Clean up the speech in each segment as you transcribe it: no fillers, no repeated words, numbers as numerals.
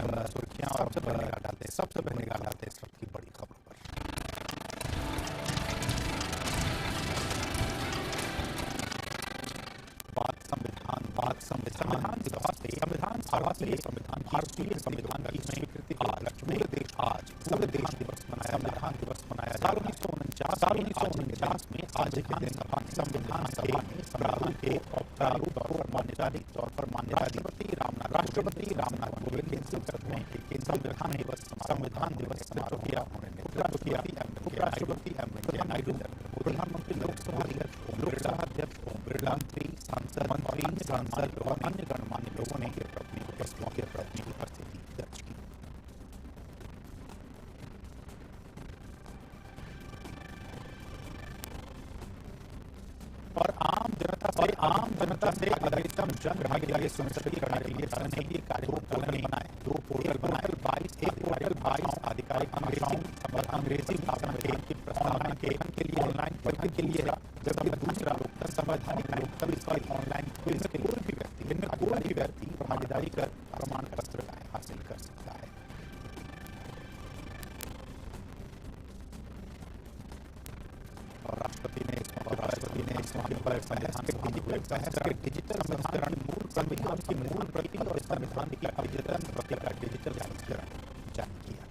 सुर्खियां और सबसे पहले निगाह डालते हैं इस वक्त की बड़ी खबरों पर। भारतीय संविधान की स्वीकृति आज पूरे देश दिवस मनाया। संविधान दिवस मनाया। साल 1949 में आज के दिन संविधान सभा ने प्रारूप के औपचारिक तौर पर मान्यता दी। राष्ट्रपति रामनाथ कोविंद ने संविधान दिवस समारोह किया। उपराष्ट्रपति एम वेंकैया नायडू, प्रधानमंत्री लोकसभा अध्यक्ष ओम बिरला, सांसद और अन्य गणमान्य लोगों ने अपनी उपस्थिति दर्ज की। और आम जनता से अधिकतम जन भागीदारी सुनिश्चित करने के लिए सदन ने ये दो पोर्टल बनाए। 22 आधिकारिक भाषाओं और अंग्रेजी भाषा की प्रस्तावना के लिए ऑनलाइन परीक्षा के लिए, जबकि दूसरा संवैधानिक लोकतंत्र पर ऑनलाइन क्विज के लिए कोई भी व्यक्ति भागीदारी कर प्रमाण पत्र हासिल कर सकता है। और राष्ट्रपति ने इस मौके पर डिजिटल संस्करण संविधान की मूल प्रति और संविधान की अद्यतन प्रति का डिजिटल संस्करण जारी किया।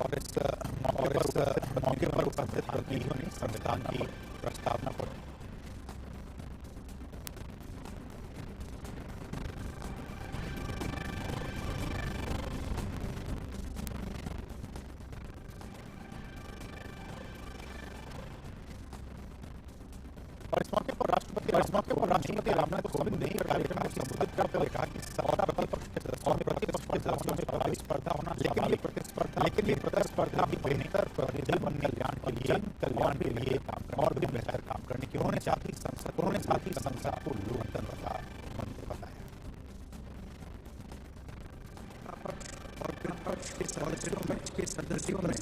और इस मौके पर उपस्थित प्रतिनिधियों ने संविधान की प्रस्तावना पढ़ी। और इस मौके पर राष्ट्रपति रामनाथ कोविंद ने कार्यक्रम को संबोधित करते हुए कहा कि सत्ता पक्ष के सदस्यों में प्रभावी स्पर्धा होना, लेकिन ये प्रतिस्पर्धा भी बेहतर जन कल्याण के लिए और भी बेहतर काम करने की उन्होंने साथ ही संसद को लोकतंत्र का मंदिर बताया। विपक्ष के सदस्यों में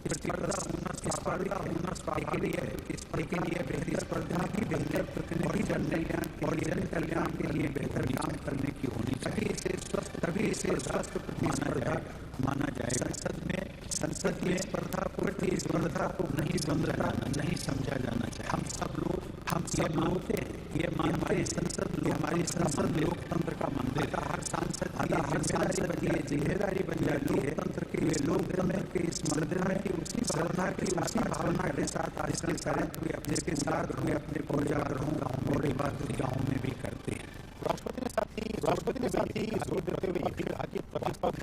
प्रतिस्पर्धा होना स्वाभाविक के लिए बेहतर स्पर्धा की बेहतर प्रतिनिधि और जन कल्याण के लिए बेहतर काम करने की होनी चाहिए। तभी इसे स्वस्थ प्रतिस्पर्धा माना जाएगा। संसद में स्पर्धा को नहीं समझा जाना चाहिए। हम सब लोग ये मानते हैं हमारी संसद लोकतंत्र का मंदिर का हर सांसद की जिम्मेदारी बन जाती है लोकतंत्र के इस मंदिर में उसी श्रद्धा की उसी भावना के साथ आचरण करें जिसके साथ वे अपने पूजागृहों और इबादतगाहों में भी करते हैं। राष्ट्रपति ने साथ ही जोर देते हुए ये भी कहा कि प्रतिपक्ष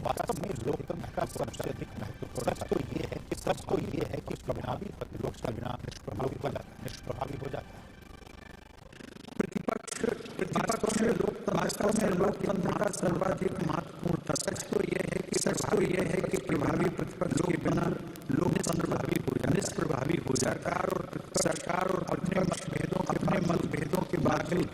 वास्तव में लोकतंत्र का सबसे अधिक महत्वपूर्ण सच तो ये है कि उसका बिना निष्प्रभावी हो जाता है। प्रतिपक्ष वास्तव में लोकतंत्र का सर्वाधिक महत्वपूर्ण सच तो यह है कि प्रभावी प्रतिपक्ष के बिना लोकतंत्र निष्प्रभावी हो जाता है। सरकार और अपने मतभेदों के बावजूद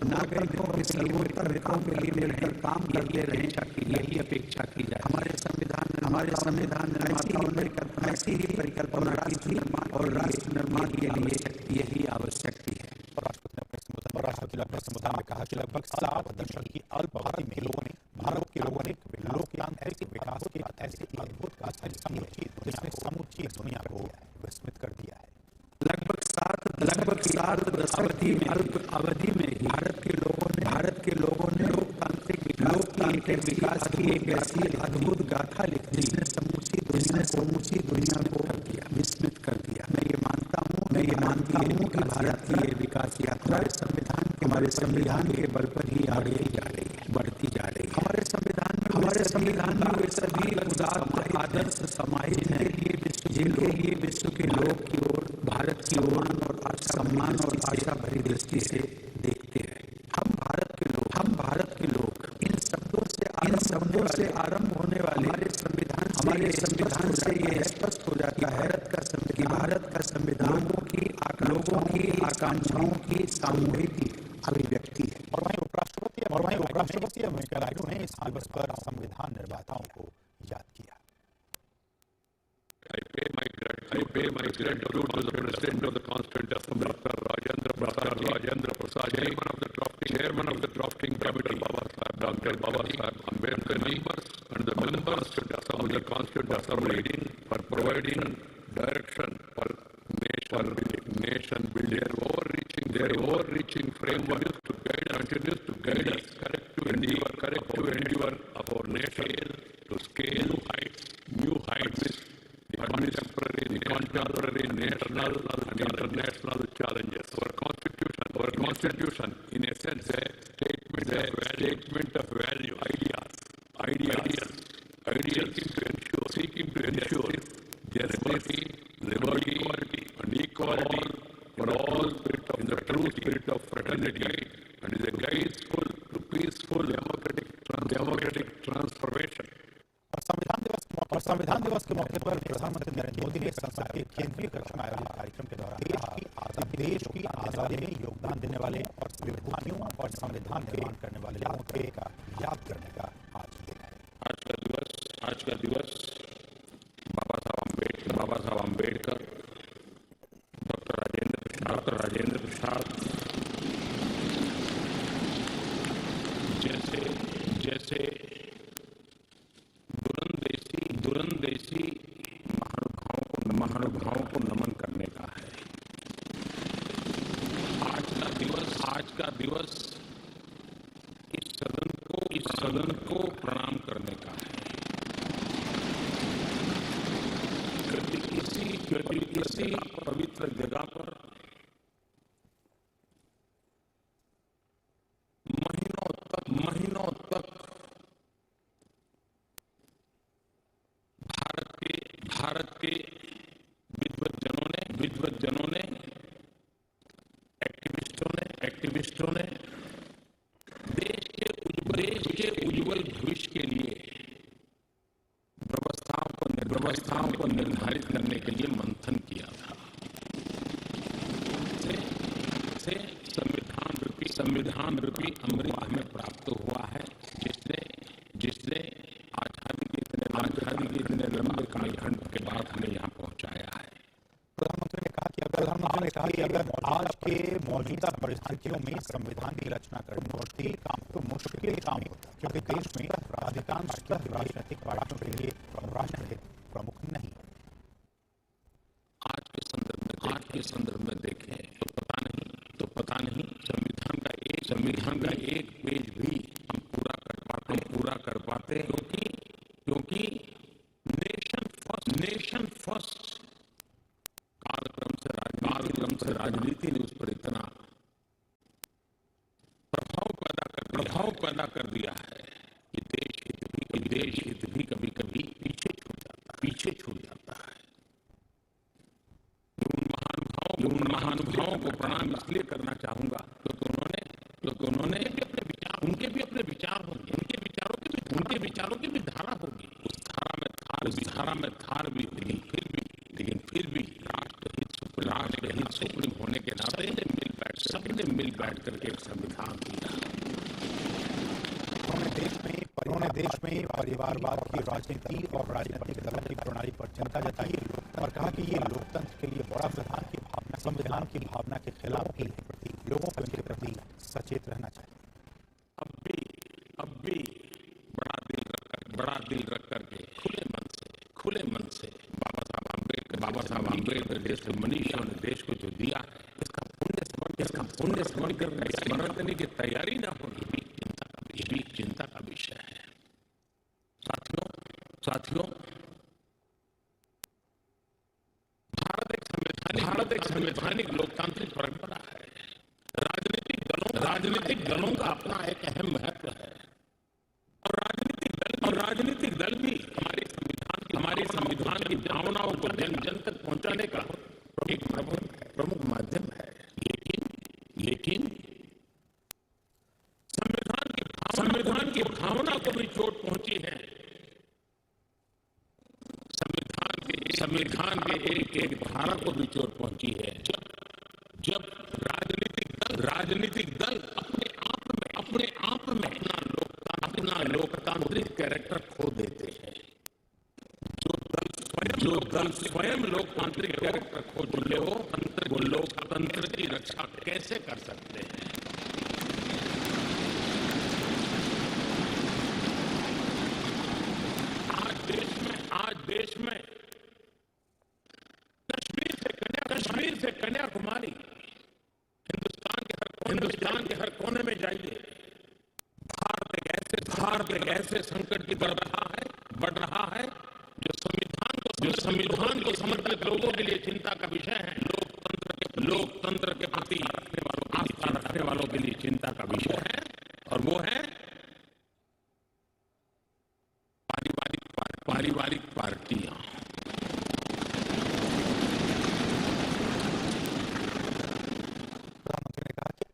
नागरिकों के सर्वोत्तम हितों के लिए मिलकर काम करते रहें, यही अपेक्षा की जाए। हमारे संविधान निर्माताओं ने ऐसी ही परिकल्पना की थी और राष्ट्र निर्माण के लिए यही आवश्यक है। राष्ट्रपति ने अपने संबोधन में कहा कि लगभग 7 दशक की अल्पावधि में भारत के लोगों ने लोकतांत्रिक विकास के ऐसे अद्भुत गाथा लिखी है जिसने समूची दुनिया को विस्मित कर दिया है। लगभग 7 दशक अवधि में भारत के लोगों ने लोकतांत्रिक विकास की एक ऐसी अद्भुत गाथा लिखी जिसने समूची दुनिया को विस्मित कर दिया। मैं ये मानता हूँ कि भारत की ये विकास यात्रा हमारे संविधान के बल पर ही आगे बढ़ती जा रही है। हमारे संविधान में वे सभी उदात्त आदर्श समाहित हैं जिनके लिए विश्व के लोग की ओर भारत की ओर और सम्मान और आशा भरी दृष्टि से देखते हैं। हम भारत के लोग इन शब्दों से आरंभ होने वाले हमारे संविधान से यह स्पष्ट हो जाता है। भारत का कि भारत का संविधान लोगों की आकांक्षाओं की सामूहिक अभिव्यक्ति है। और वहीं उपराष्ट्रपति वेंकैया नायडू ने इस दिवस पर संविधान निर्माताओं को याद किया। I pay my gratitude to the President of the Constituent Assembly, Rajendra Prasad, Chairman of the Drafting Committee, Dr. Baba Saheb Ambedkar, and the members of the Constituent Assembly for providing direction for nation building. Their overreaching framework continues to guide us correct to endure of our nation to scale new heights. Contemporary national and international challenges. Our constitution, in essence, a statement of value, ideals seeking to ensure justice, liberty, and equality for all in the true spirit of fraternity, and is a guide to peaceful democratic transformation. और संविधान दिवस के मौके पर प्रधानमंत्री नरेंद्र मोदी ने संसद के केंद्रीय कक्ष में आयोजित कार्यक्रम के दौरान कहा कि देश की आजादी में योगदान देने वाले और विभूतियों और संविधान निर्माण करने वाले लोगों के याद करने का आज दिन है। आज का दिवस बाबा साहब अम्बेडकर, डॉक्टर राजेंद्र प्रसाद जैसे दूरंदेशी महानुभावों को नमन करने का है। आज का दिवस इस सदन को प्रणाम करने का है। इसी पवित्र जगह पर महीनों तक भारत के विद्वज्जनों ने एक्टिविस्टों ने देश के उज्जवल भविष्य के लिए व्यवस्थाओं को निर्धारित करने के लिए मंथन किया था। संविधान रूपी अमृत हमें प्राप्त हुआ है, जिसने आजादी के इतने लंबे कालखंड के बाद हमें यहाँ पहुँचाया है। प्रधानमंत्री ने कहा कि अगर आज के मौजूदा परिस्थितियों में संविधान की रचना करनी होती तो मुश्किल काम होता, क्योंकि देश में अधिकांश राजनीतिक पार्टियों के लिए राष्ट्रहित प्रमुख नहीं। आज के संदर्भ में देखें तो पता नहीं संविधान का एक पेज भी हम पूरा कर पाते क्योंकि नेशन फर्स्ट कालक्रम से राजनीति ने उस पर इतना प्रभाव पैदा कर दिया है कि देश हित भी कभी पीछे छूट जाता है। उन महानुभावों को प्रणाम इसलिए करना चाहूंगा क्योंकि उन्होंने उनके भी अपने विचार होंगे, उनके विचारों की भी धारा होगी। उस धारा में धार भी लेकिन फिर भी राष्ट्रहित सुप्रीम होने के नाते सबने मिल बैठ करके एक संविधान दिया। उन्होंने देश में परिवारवाद की राजनीति और राजनीतिक दलों की प्रणाली पर चिंता जताई और कहा कि ये लोकतंत्र के लिए बड़ा संविधान की भावना के खिलाफ भी लोगों को इनके प्रति सचेत रहना चाहिए। अब भी बड़ा दिल रख करके खुले मन से बाबा साहब अम्बेडकर जैसे मनीषियों ने देश को जो दिया इसका पुण्य स्मरण करने की तैयारी न होगी भी चिंता का विषय है। साथियों, भारत एक संवैधानिक लोकतांत्रिक परंपरा है। राजनीतिक दलों का अपना एक अहम महत्व है और राजनीतिक दल भी हमारे संविधान की भावनाओं को जन तक पहुंचाने का एक प्रमुख माध्यम है। लेकिन संविधान की भावना को भी चोट पहुंची है। संविधान संविधान के एक एक धारा को भी चोट पहुंची है। जब राजनीतिक दल अपने आप में अपना लोकतांत्रिक कैरेक्टर खो देते हैं। जो दल स्वयं लोकतांत्रिक कैरेक्टर खो चुके हो, वो लोकतंत्र की रक्षा कैसे कर सकते हैं? आज देश में कश्मीर से कन्याकुमारी, हिंदुस्तान के हर कोने में जाइए, भारत एक ऐसे संकट की तरफ बढ़ रहा है जो संविधान को समर्पित लोगों के लिए चिंता का विषय है। लोकतंत्र के प्रति आस्था रखने वालों के लिए चिंता का विषय है, और वो है पारिवारिक पार्टियां।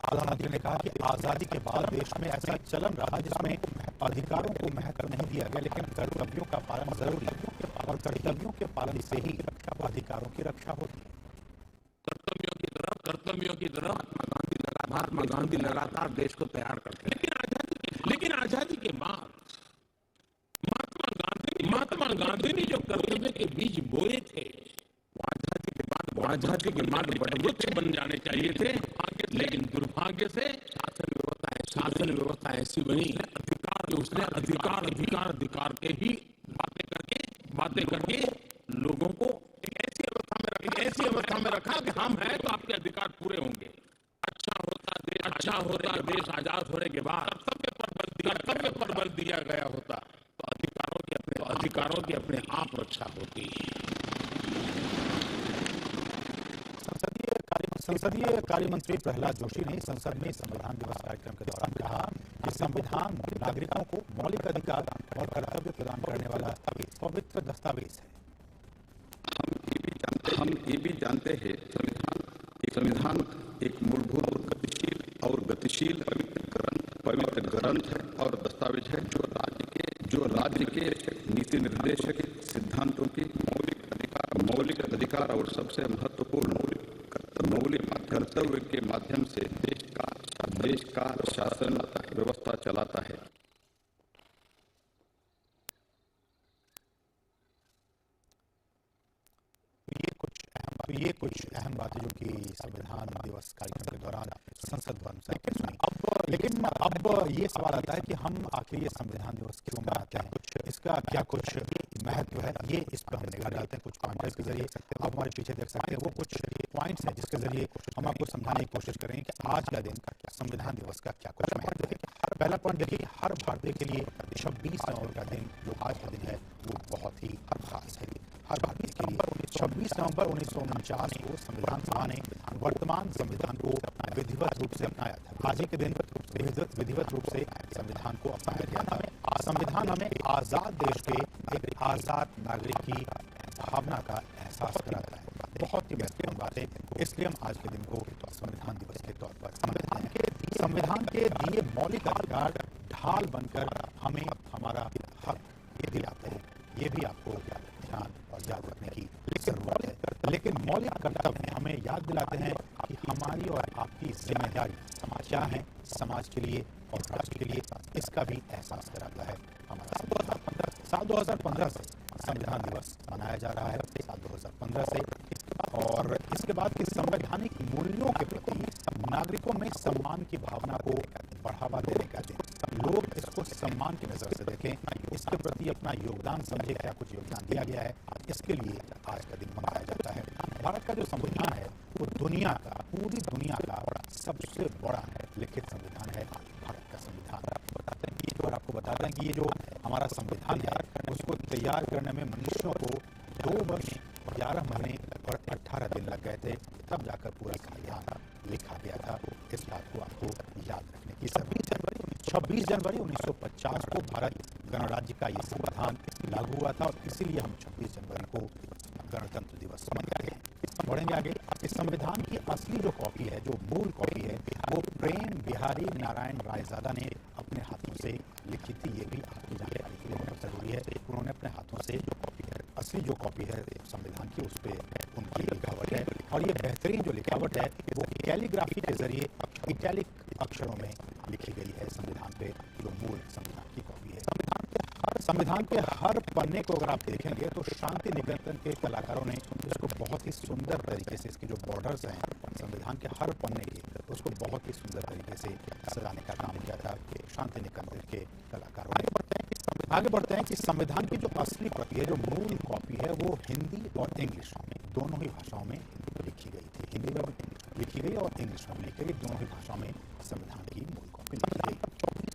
प्रधानमंत्री ने कहा कि आजादी के बाद देश में ऐसा चलन रहा जिसमें अधिकारों को महत्व नहीं दिया गया, लेकिन कर्तव्यों का पालन जरूरी है और कर्तव्यों के पालन से ही अधिकारों की रक्षा होती है। कर्तव्यों की तरफ महात्मा गांधी लगातार देश को तैयार करते हैं। लेकिन आजादी के बाद महात्मा गांधी ने जो कर्तव्य के बीज बोए थे, आजादी के बाद वृक्ष बन जाने चाहिए थे, लेकिन दुर्भाग्य से शासन व्यवस्था ऐसी बनी कि उसने अधिकार के ही बातें करके लोगों को एक ऐसी अवस्था में रखा कि हम हैं तो आपके अधिकार पूरे होंगे। अच्छा होता देश आजाद होने के बाद कर्तव्य पर बल दिया गया होता तो अधिकारों की अपने आप रक्षा होती। संसदीय कार्य मंत्री प्रहलाद जोशी ने संसद में संविधान दिवस कार्यक्रम के दौरान कहा कि संविधान नागरिकों को मौलिक अधिकार और कर्तव्य प्रदान करने वाला एक पवित्र दस्तावेज है। हम ये भी जानते हैं संविधान एक मूलभूत गतिशील पवित्र ग्रंथ है और दस्तावेज है जो राज्य के नीति निर्देशक सिद्धांतों की मौलिक अधिकार और सबसे महत्वपूर्ण मौलिक कर्तव्य के माध्यम से देश का शासन व्यवस्था चलाता है। ये कुछ अहम बातें जो कि संविधान दिवस कार्यक्रम के दौरान संसद भवन से सुनी। लेकिन अब ये सवाल आता है कि हम आखिर ये संविधान दिवस क्यों मनाते हैं, इसका क्या कुछ महत्व है, ये इस पर हम निगाह डालते हैं कुछ पॉइंट्स के जरिए। आप हमारे पीछे देख सकते हैं वो कुछ पॉइंट्स हैं जिसके जरिए हम आपको समझाने की कोशिश करेंगे कि आज का दिन संविधान दिवस का क्या कुछ महत्व है। पहला पॉइंट देखिए, हर भारतीय के लिए 26 नवंबर का दिन जो आज का दिन है वो बहुत ही खास है। हर भारतीय के लिए 26 नवंबर 1949 को संविधान सभा ने वर्तमान संविधान को विधिवत रूप से अपनाया था। आज ही के दिन विधिवत रूप से संविधान को अपनाया गया था। संविधान हमें आजाद देश के एक आजाद नागरिक की भावना का एहसास कराता है। बहुत ही महत्वपूर्ण बात है, इसलिए हम आज के दिन को संविधान दिवस के तौर पर समझते हैं। संविधान के दिए मौलिक अधिकार ढाल बनकर हमें हमारा हक ये दिलाते हैं, ये भी आपको ध्यान और याद रखने की जरूरत है। लेकिन मौलिक कर्तव्य हमें याद दिलाते हैं कि हमारी और आपकी जिम्मेदारी क्या है समाज के लिए और राष्ट्र के लिए, इसका भी एहसास कराता है हमारा संविधान। साल 2015 से संविधान दिवस मनाया जा रहा है, साल 2015 से, और इसके बाद की संवैधानिक मूल्यों के प्रति नागरिकों में सम्मान की भावना को बढ़ावा देने का दिन। लोग इसको सम्मान की नजर से देखें, इसके प्रति अपना योगदान समझे, क्या कुछ योगदान दिया गया है, इसके लिए आज का दिन मनाया जाता है। भारत का जो संविधान है वो दुनिया का, पूरी दुनिया का सबसे बड़ा लिखित संविधान है भारत का संविधान। और आपको बताते हैं कि ये जो हमारा संविधान है उसको तैयार करने में मनुष्यों को 2 वर्ष 11 महीने और 18 दिन लग गए थे, तब जाकर पूरा संविधान लिखा गया था। इस बात को आपको याद रखने की 26 जनवरी 1950 को भारत गणराज्य का ये संविधान लागू हुआ था और इसीलिए हम 26 जनवरी को गणतंत्र दिवस मनाते हैं। बढ़ेंगे आगे। इस संविधान की असली जो कॉपी है, जो मूल कॉपी है, वो प्रेम बिहारी नारायण रायजादा ने अपने हाथों से लिखी थी। ये भी आपकी जानकारी के लिए बहुत जरूरी है। उन्होंने अपने हाथों से जो कॉपी असली जो कॉपी है संविधान की, उस पर उनकी लिखावट है। और ये बेहतरीन जो लिखावट है वो कैलीग्राफी के जरिए इटैलिक अक्षरों में लिखी गई है संविधान पे, जो मूल संविधान की कॉपी है। संविधान के हर पन्ने को अगर आप देखेंगे तो शांति निकेतन के कलाकारों ने इसको बहुत ही सुंदर तरीके से, इसके जो बॉर्डर्स हैं संविधान के हर पन्ने के, उसको बहुत ही सुंदर तरीके से सजाने का काम किया था शांति निकेतन के कलाकारों ने। आगे बढ़ते हैं कि संविधान की जो असली प्रति है, जो मूल कॉपी है, वो हिंदी और इंग्लिश दोनों ही भाषाओं में लिखी गई थी। हिंदी में भी लिखी गई और इंग्लिश में भी लिखी गई, दोनों ही भाषाओं में संविधान की मूल कॉपी लिखी गई।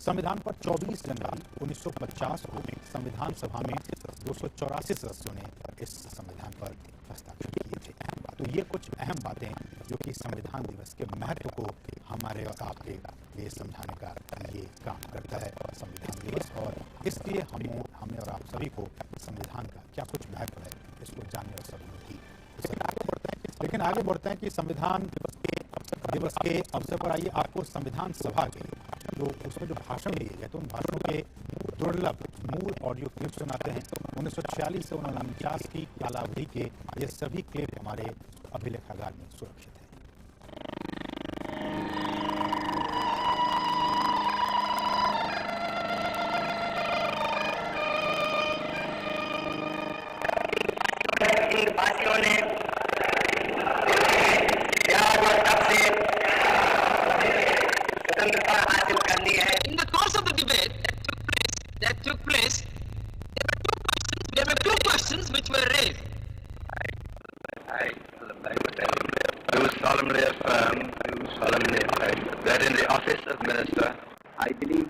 संविधान पर 24 जनवरी 1950 को संविधान सभा में 284 सदस्यों ने इस संविधान पर हस्ताक्षर किए थे। तो ये कुछ अहम बातें जो कि संविधान दिवस के महत्व को हमारे और आपके लिए समझाने का ये काम करता है संविधान दिवस। और इसलिए हमें और आप सभी को संविधान का क्या कुछ महत्व है इसको जानने और समझने की। लेकिन आगे बढ़ते हैं कि संविधान दिवस के अवसर पर आइए आपको संविधान सभा के जो उसमें जो भाषण दिए गए, तो उन भाषणों के दुर्लभ मूल ऑडियो क्लिप सुनाते हैं। 1946 से 1949 की कालावधि के ये सभी क्लिप हमारे अभिलेखागार में सुरक्षित है। वासियों ने प्यार और तप से स्वतंत्रता हासिल कर ली है। In the course of the debate that took place, there were two questions which were raised. I do solemnly affirm that in the office of minister, I believe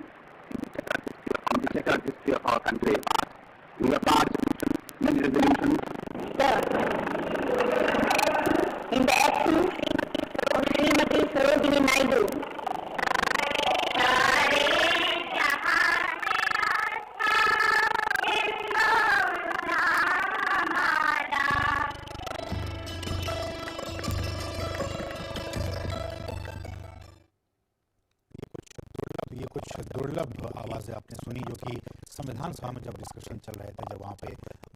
in the secular history of our country. You have passed many resolutions. Sir, in the absence of Srimati Sarojini Naidu, दुर्लभ आवाज़ें आपने सुनी जो कि संविधान सभा में जब डिस्कशन चल रहे थे, जब वहाँ पे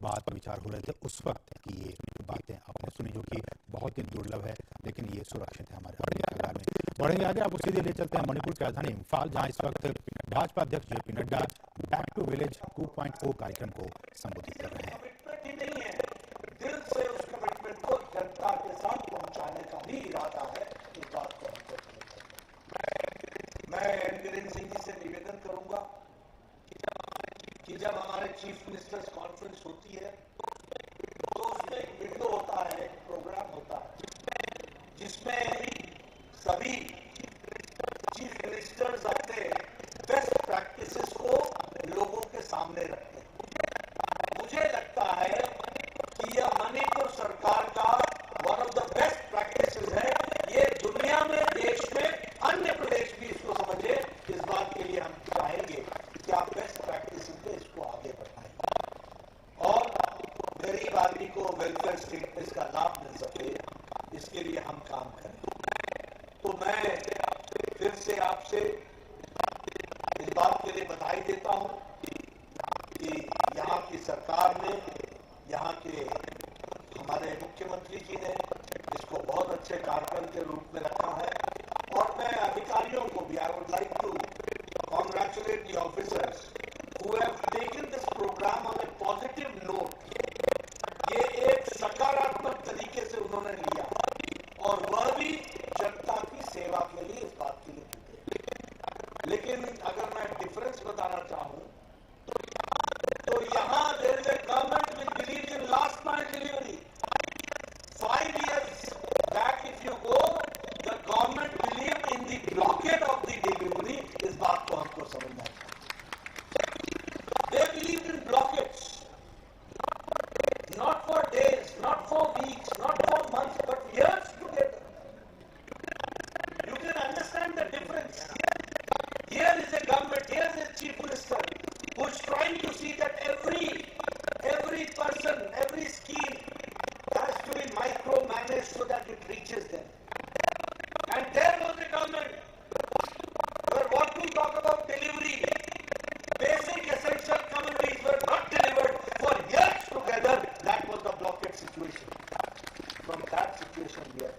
बात विचार हो रहे थे, उस वक्त की ये बातें आपने सुनी जो कि बहुत ही दुर्लभ है, लेकिन ये सुरक्षित है हमारे अभिलेखागार में। बढ़ेंगे आगे, आप उसी लिए चलते हैं मणिपुर की राजधानी इम्फाल, जहाँ इस वक्त भाजपा अध्यक्ष JP Nadda back to village 2.0 कार्यक्रम को संबोधित कर रहे हैं। दिल से उस कमिटमेंट को जनता के साथ पहुंचाने का भी इरादा है। इस बात को मैं वीरेंद्र सिंह जी से निवेदन करूंगा कि जब हमारे चीफ मिनिस्टर्स कॉन्फ्रेंस होती है तो उसमें एक विंडो होता है, एक प्रोग्राम होता है जिसमें सभी चीफ मिनिस्टर्स अपने बेस्ट प्रैक्टिसेस को लोगों के सामने रखते हैं। मुझे लगता है कि यह मणिपुर सरकार का one of the best practices है। ये दुनिया में, देश में, अन्य प्रदेश भी इसको समझे। इस बात के लिए हम चाहेंगे कि आप बेस्ट प्रैक्टिस पे इसको आगे बढ़ाएं और गरीब आदमी को वेलफेयर स्टेट में इसका लाभ मिल सके, इसके लिए हम काम करें। तो मैं फिर से आपसे इस बात के लिए बधाई देता हूं कि यहाँ की सरकार ने, यहाँ के हमारे मुख्यमंत्री जी ने इसको बहुत अच्छे कार्यक्रम के रूप में रखा है। और मैं अधिकारियों को भी, I would like to congratulate the officers who have taken this program on a positive note. ये एक सकारात्मक तरीके से उन्होंने लिया और वह भी जनता की सेवा के लिए, इस बात के लिए जुटे। लेकिन अगर मैं डिफरेंस बताना चाहूं तो यहाँ there is a government which believes in last mile delivery. 5 years back if you go, the government believed in the blockade of the delivery. इस बात को हमको समझना चाहिए। They believed in blockades, not for days, not for weeks, not for months, but years together. You can understand the difference. Here is a government, here is a chief minister who is trying to see that every person, every scheme has to be micromanaged so that it reaches them. And there was the government where what we talk about delivery, basic essential commodities were not delivered for years together. That that situation we are in.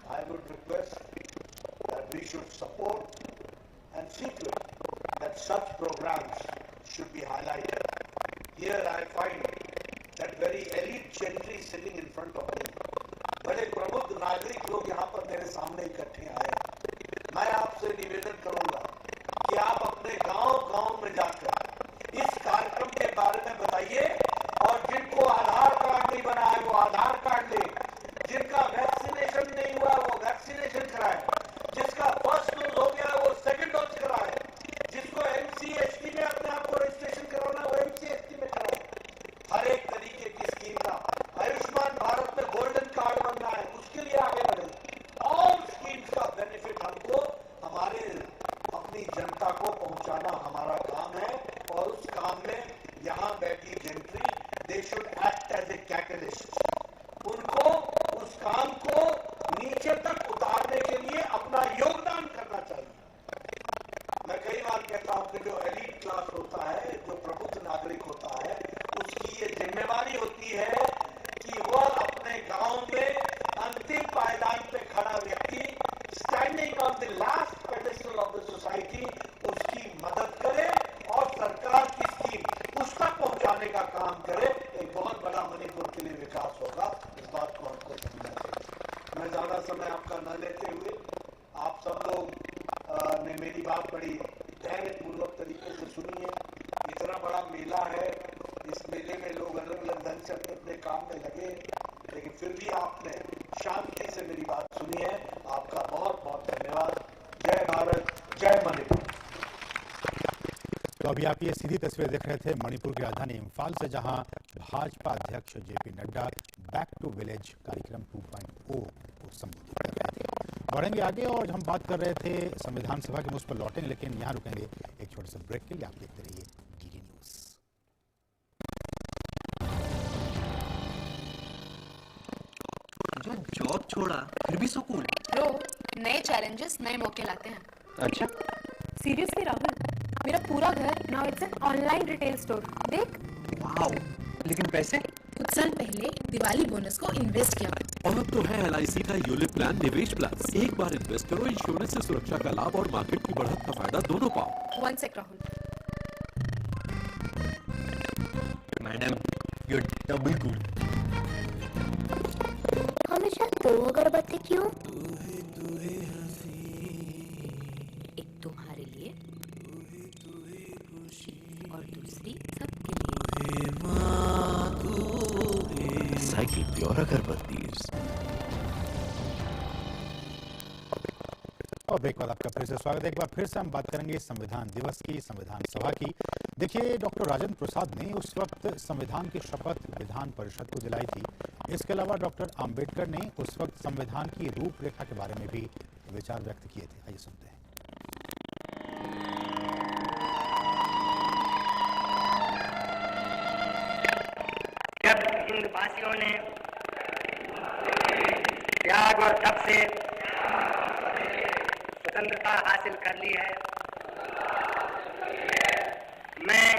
I would request that we should support and see to it that such programs should be highlighted. Here I find that very elite gentry sitting in front of me. बड़े प्रबुद्ध नागरिक लोग यहाँ पर मेरे सामने इकट्ठे आए। मैं आपसे निवेदन करूंगा कि आप अपने गांव-गांव में जाकर इस कार्यक्रम के बारे में बताइए और जिनको आधार कार्ड नहीं बना है वो आधार कार्ड ले, जिनका वैक्सीनेशन नहीं हुआ वो वैक्सीनेशन कराए, जिसका फर्स्ट डोज हो गया वो सेकंड डोज कराए, जिसको एमसीएसटी में अपने आप को रजिस्ट्रेशन कराना वो एमसीएसटी में कराए। हर एक तरीके की स्कीम का आयुष्मान भारत में गोल्डन कार्ड बनना है, उसके लिए आगे बढ़े। ऑल स्कीम्स का बेनिफिट हमको हमारे अपनी जनता को पहुंचाना हमारा काम है और उस काम में यहाँ बैठी gentry they should act as a catalyst. उनको उस काम को नीचे तक उतारने के लिए अपना योगदान करना चाहिए। मैं कई बार कहता हूं कि जो एलीट क्लास होता है, जो प्रबुद्ध नागरिक होता है, उसकी ये जिम्मेवारी होती है कि वह अपने गांव में अंतिम पायदान पे खड़ा व्यक्ति standing on the last pedestal of the society उसकी मदद करे और सरकार की स्कीम उस तक पहुंचाने का काम करे। एक बहुत बड़ा मणिपुर के लिए विकास होगा, इस बात को हमको समझना चाहिए। मैं ज्यादा समय आपका न लेते हुए आप सब लोग ने मेरी बात बड़ी धैर्यपूर्वक तरीके से सुनी है। इतना बड़ा मेला है, इस मेले में लोग अलग अलग ढंग से अपने अपने काम में लगे, लेकिन फिर भी आपने शांति से मेरी बात सुनी है। आपका बहुत बहुत धन्यवाद। जय भारत, जय मणिपुर। तो अभी आप ये सीधी तस्वीर देख रहे थे मणिपुर की राजधानी इम्फाल से, जहां भाजपा अध्यक्ष JP Nadda back to village कार्यक्रम 2.0 को संबोधित कर रहे थे। बढ़ेंगे आगे और हम बात कर रहे थे संविधान सभा के मुझ पर लौटेंगे, लेकिन यहाँ रुकेंगे एक छोटे से ब्रेक के लिए। आप देखते रहिए डीडी न्यूज। जो जॉब छोड़ा फिर भी सुकून। ब्रो, नए चैलेंजेस नए मौके लाते हैं। अच्छा सीरियसली राहुल, मेरा पूरा घर now it's an online retail store. देख। वाओ, लेकिन पैसे? कुछ साल पहले दिवाली बोनस को इन्वेस्ट किया। और अब तो है LIC का यूलिप प्लान निवेश प्लस। एक बार इन्वेस्ट करो, इंश्योरेंस से सुरक्षा का लाभ और मार्केट की बढ़त का फायदा दोनों पाओ। One sec Rahul. Madam, you double good. हमेशा दो अगरबत्ती क्यों? एक तुम्हारे लिए और दूसरी सबके लिए। साइकिल प्योर अगरबत्ती। और ब्रेक बाद आपका फिर से स्वागत है। एक बार फिर से हम बात करेंगे संविधान दिवस की, संविधान सभा की। देखिए, डॉक्टर राजेंद्र प्रसाद ने उस वक्त संविधान की शपथ विधान परिषद को दिलाई थी। इसके अलावा डॉक्टर आम्बेडकर ने उस वक्त संविधान की रूपरेखा के बारे में भी विचार व्यक्त किए थे। आइए सुनते हैं। जब हिंदवासियों ने त्याग और तप से स्वतंत्रता हासिल कर ली है, मैं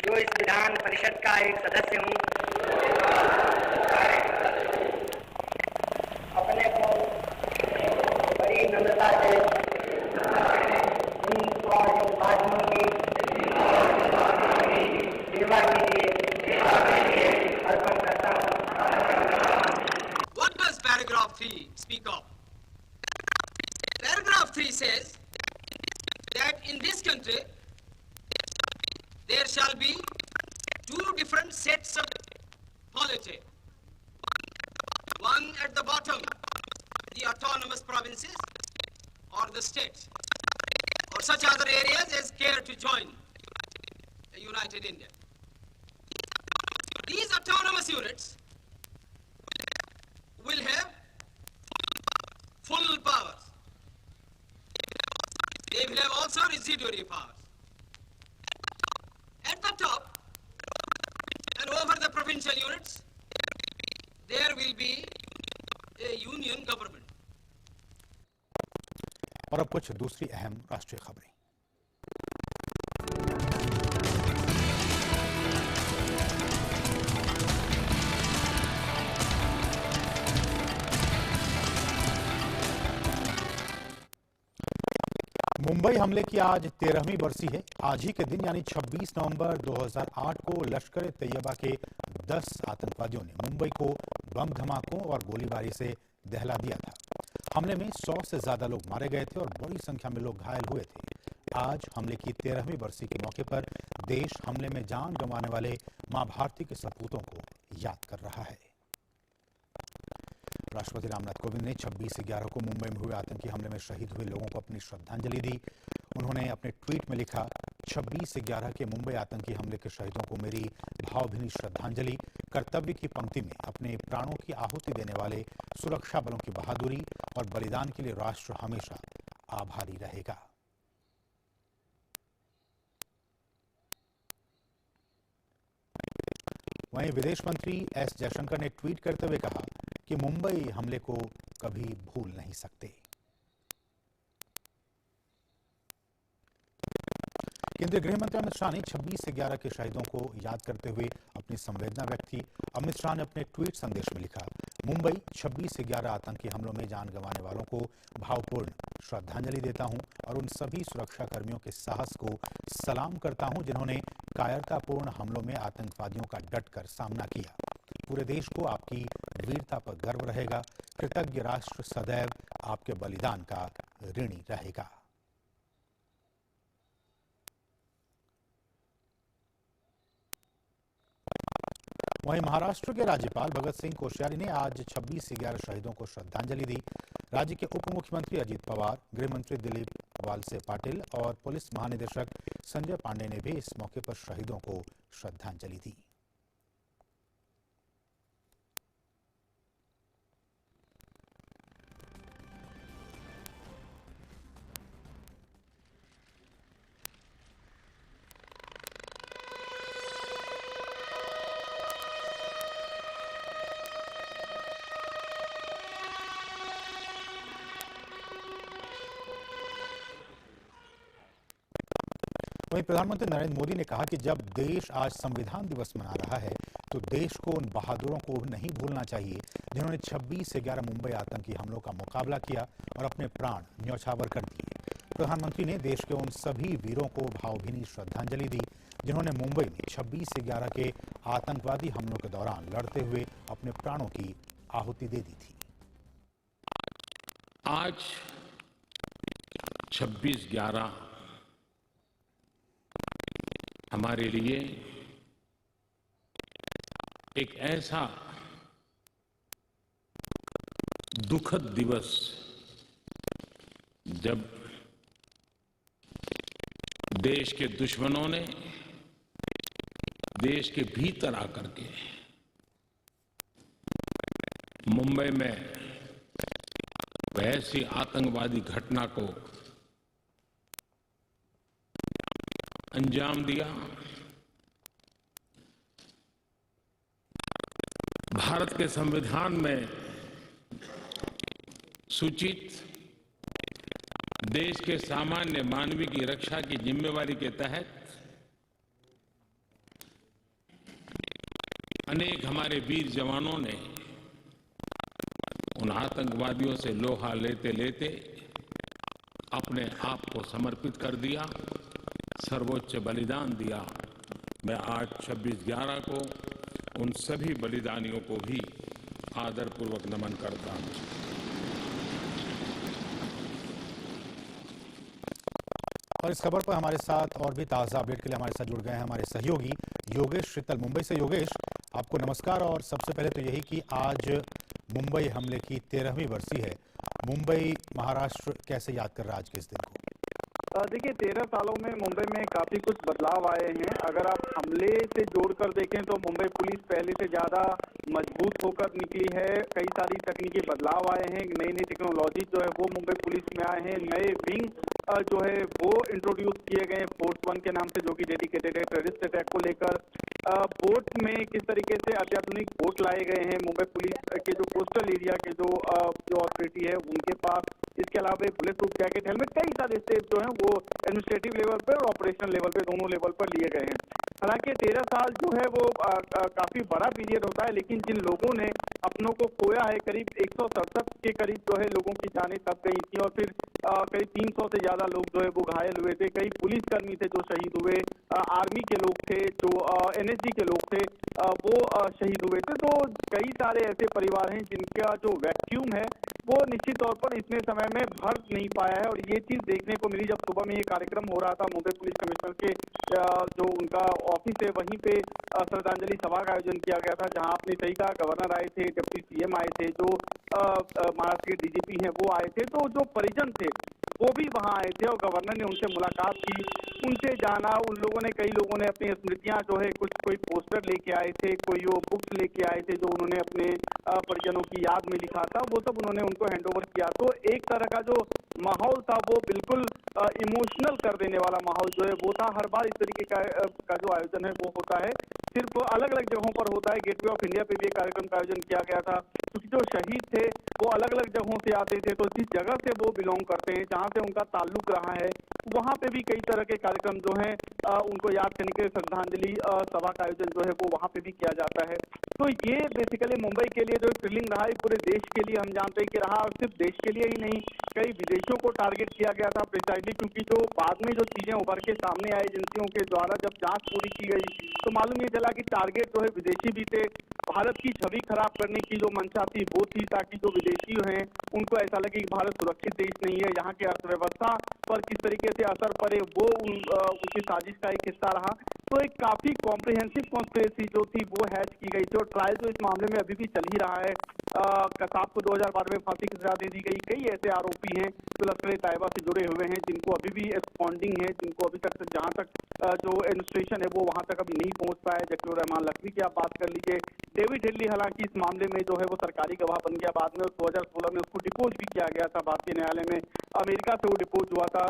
जो इस विधान परिषद का एक सदस्य हूँ, अपने को बड़ी नम्रता से हिंदू और हिंदवासियों की सेवा के लिए अर्पण करता हूँ। What does paragraph 3 speak of? Paragraph 3 says that in this country there shall be two different sets of polity. One at the bottom, the autonomous provinces or the states, or such other areas as care to join a united India. These autonomous units will have full powers. They will have also residuary powers. At the top and over the provincial units, there will be a union government. और अब कुछ दूसरी अहम राष्ट्रीय खबरें। मुंबई हमले की आज 13वीं बरसी है। आज ही के दिन यानी 26 नवंबर 2008 को लश्कर तैयबा के 10 आतंकवादियों ने मुंबई को बम धमाकों और गोलीबारी से दहला दिया था। हमले में 100 से ज्यादा लोग मारे गए थे और बड़ी संख्या में लोग घायल हुए थे। आज हमले की 13वीं बरसी के मौके पर देश हमले में जान गंवाने वाले मां भारती के सपूतों को याद कर रहा है। राष्ट्रपति रामनाथ कोविंद ने 26/11 को मुंबई में हुए आतंकी हमले में शहीद हुए लोगों को अपनी श्रद्धांजलि दी। उन्होंने अपने ट्वीट में लिखा, 26/11 के मुंबई आतंकी हमले के शहीदों को मेरी भावभीनी श्रद्धांजलि। कर्तव्य की पंक्ति में अपने प्राणों की आहुति देने वाले सुरक्षा बलों की बहादुरी और बलिदान के लिए राष्ट्र हमेशा आभारी रहेगा। वहीं विदेश मंत्री एस जयशंकर ने ट्वीट करते हुए कहा कि मुंबई हमले को कभी भूल नहीं सकते। केंद्रीय गृह मंत्री अमित शाह ने 26/11 के शहीदों को याद करते हुए अपनी संवेदना व्यक्त की। अमित शाह ने अपने ट्वीट संदेश में लिखा, मुंबई 26/11 आतंकी हमलों में जान गंवाने वालों को भावपूर्ण श्रद्धांजलि देता हूं और उन सभी सुरक्षा कर्मियों के साहस को सलाम करता हूं जिन्होंने कायरतापूर्ण हमलों में आतंकवादियों का डटकर सामना किया। पूरे देश को आपकी वीरता पर गर्व रहेगा। कृतज्ञ राष्ट्र सदैव आपके बलिदान का ऋणी रहेगा। वहीं महाराष्ट्र के राज्यपाल भगत सिंह कोश्यारी ने आज 26/11 शहीदों को श्रद्धांजलि दी। राज्य के उप मुख्यमंत्री अजित पवार, गृह मंत्री दिलीप वालसे पाटिल और पुलिस महानिदेशक संजय पांडे ने भी इस मौके पर शहीदों को श्रद्धांजलि दी। वहीं प्रधानमंत्री नरेंद्र मोदी ने कहा कि जब देश आज संविधान दिवस मना रहा है तो देश को उन बहादुरों को नहीं भूलना चाहिए जिन्होंने 26/11 मुंबई आतंकी हमलों का मुकाबला किया और अपने प्राण न्यौछावर कर दिए। प्रधानमंत्री ने देश के उन सभी वीरों को भावभीनी श्रद्धांजलि दी जिन्होंने मुंबई में 26/11 के आतंकवादी हमलों के दौरान लड़ते हुए अपने प्राणों की आहुति दे दी थी। आज 26/11 हमारे लिए एक ऐसा दुखद दिवस जब देश के दुश्मनों ने देश के भीतर आकर के मुंबई में ऐसी आतंकवादी घटना को अंजाम दिया। भारत के संविधान में सूचित देश के सामान्य मानवीय की रक्षा की जिम्मेवारी के तहत अनेक हमारे वीर जवानों ने उन आतंकवादियों से लोहा लेते लेते अपने आप को समर्पित कर दिया, सर्वोच्च बलिदान दिया। मैं आज 26/11 को उन सभी बलिदानियों को भी आदरपूर्वक नमन करता हूं। और इस खबर पर हमारे साथ और भी ताज़ा अपडेट के लिए हमारे साथ जुड़ गए हैं हमारे सहयोगी योगेश शीतल मुंबई से। योगेश, आपको नमस्कार। और सबसे पहले तो यही कि आज मुंबई हमले की 13वीं बरसी है। मुंबई महाराष्ट्र कैसे याद कर रहा है आज के इस दिन को? देखिए, 13 सालों में मुंबई में काफी कुछ बदलाव आए हैं। अगर आप हमले से जोड़कर देखें तो मुंबई पुलिस पहले से ज्यादा मजबूत होकर निकली है। कई सारी तकनीकी बदलाव आए हैं, नई नई टेक्नोलॉजी जो है वो मुंबई पुलिस में आए हैं। नए विंग जो है वो इंट्रोड्यूस किए गए फोर्स 1 के नाम से, जो कि डेडिकेटेड है टेररिस्ट अटैक को लेकर। बोट में किस तरीके से अत्याधुनिक बोट लाए गए हैं मुंबई पुलिस के जो कोस्टल एरिया के जो ऑथोरिटी है उनके पास। इसके अलावा बुलेट प्रूफ जैकेट, हेलमेट, कई सारे स्टेप जो है वो एडमिनिस्ट्रेटिव लेवल पर और ऑपरेशनल लेवल पे, दोनों लेवल पर लिए गए हैं। हालांकि 13 साल जो है वो काफी बड़ा पीरियड होता है, लेकिन जिन लोगों ने अपनों को खोया है, करीब 167 के करीब जो है लोगों की जानें तब गई थी और फिर करीब 300 से ज्यादा लोग जो है वो घायल हुए थे। कई पुलिसकर्मी थे जो शहीद हुए, आर्मी के लोग थे, जो NSG के लोग थे वो शहीद हुए थे। तो कई सारे ऐसे परिवार हैं जिनका जो वैक्यूम है वो निश्चित तौर पर इतने समय में भर नहीं पाया है। और ये चीज देखने को मिली जब सुबह में ये कार्यक्रम हो रहा था मुंबई पुलिस कमिश्नर के जो उनका ऑफिस है वहीं पे श्रद्धांजलि सभा का आयोजन किया गया था, जहां आपने सही कहा गवर्नर आए थे, डिप्टी CM आए थे, जो महाराष्ट्र के DGP हैं वो आए थे, तो जो परिजन थे वो भी वहां आए थे और गवर्नर ने उनसे मुलाकात की, उनसे जाना। उन लोगों ने, कई लोगों ने अपनी स्मृतियां जो है कुछ कोई पोस्टर लेके आए थे, कोई वो बुक्स लेके आए थे जो उन्होंने अपने परिजनों की याद में लिखा था, वो सब उन्होंने उनको हैंडओवर किया। तो एक तरह का जो माहौल था वो बिल्कुल इमोशनल कर देने वाला माहौल जो है वो था। हर बार इस तरीके का जो आयोजन है वो होता है, सिर्फ अलग अलग जगहों पर होता है। गेटवे ऑफ इंडिया पे भी एक कार्यक्रम का आयोजन किया गया था, क्योंकि जो शहीद थे वो अलग अलग जगहों से आते थे, तो जिस जगह से वो बिलोंग करते हैं, जहाँ से उनका ताल्लुक रहा है, वहाँ पे भी कई तरह के कार्यक्रम जो हैं उनको याद करने के श्रद्धांजलि सभा का आयोजन जो है वो वहाँ पे भी किया जाता है। तो ये बेसिकली मुंबई के लिए जो थ्रिलिंग रहा है, पूरे देश के लिए हम जानते हैं कि रहा, और सिर्फ देश के लिए ही नहीं, कई विदेशों को टारगेट किया गया था प्रिसाइडली, क्योंकि जो बाद में जो चीजें उभर के सामने आई एजेंसियों के द्वारा जब जांच पूरी की गई तो मालूम ये चला कि टारगेट जो है विदेशी भी थे। भारत की छवि खराब करने की जो मंशा थी वो थी, ताकि जो विदेशी हैं उनको ऐसा लगे कि भारत सुरक्षित देश नहीं है, यहाँ की अर्थव्यवस्था पर किस तरीके से असर पड़े वो उनकी साजिश का एक हिस्सा रहा। तो एक काफी कॉम्प्रिहेंसिव कॉन्स्पिरेसी जो थी वो हैच की गई थी और ट्रायल जो इस मामले में अभी भी चल ही रहा है। कसाब को 2012 में फांसी की सजा दे दी गई। कई ऐसे आरोपी हैं जो लश्कर-ए-तैयबा से जुड़े हुए हैं, जिनको अभी भी एब्सकॉन्डिंग है, जिनको अभी तक जहाँ तक जो एडमिनिस्ट्रेशन है वो वहाँ तक अभी नहीं पहुँच पाया। जकीर रहमान लखवी की आप बात कर लीजिए, डेविड हेडली हालांकि इस मामले में जो है वो सरकारी गवाह बन गया, बाद में 2016 में उसको डिपोज भी किया गया था भारतीय न्यायालय में, अमेरिका से वो डिपोज हुआ था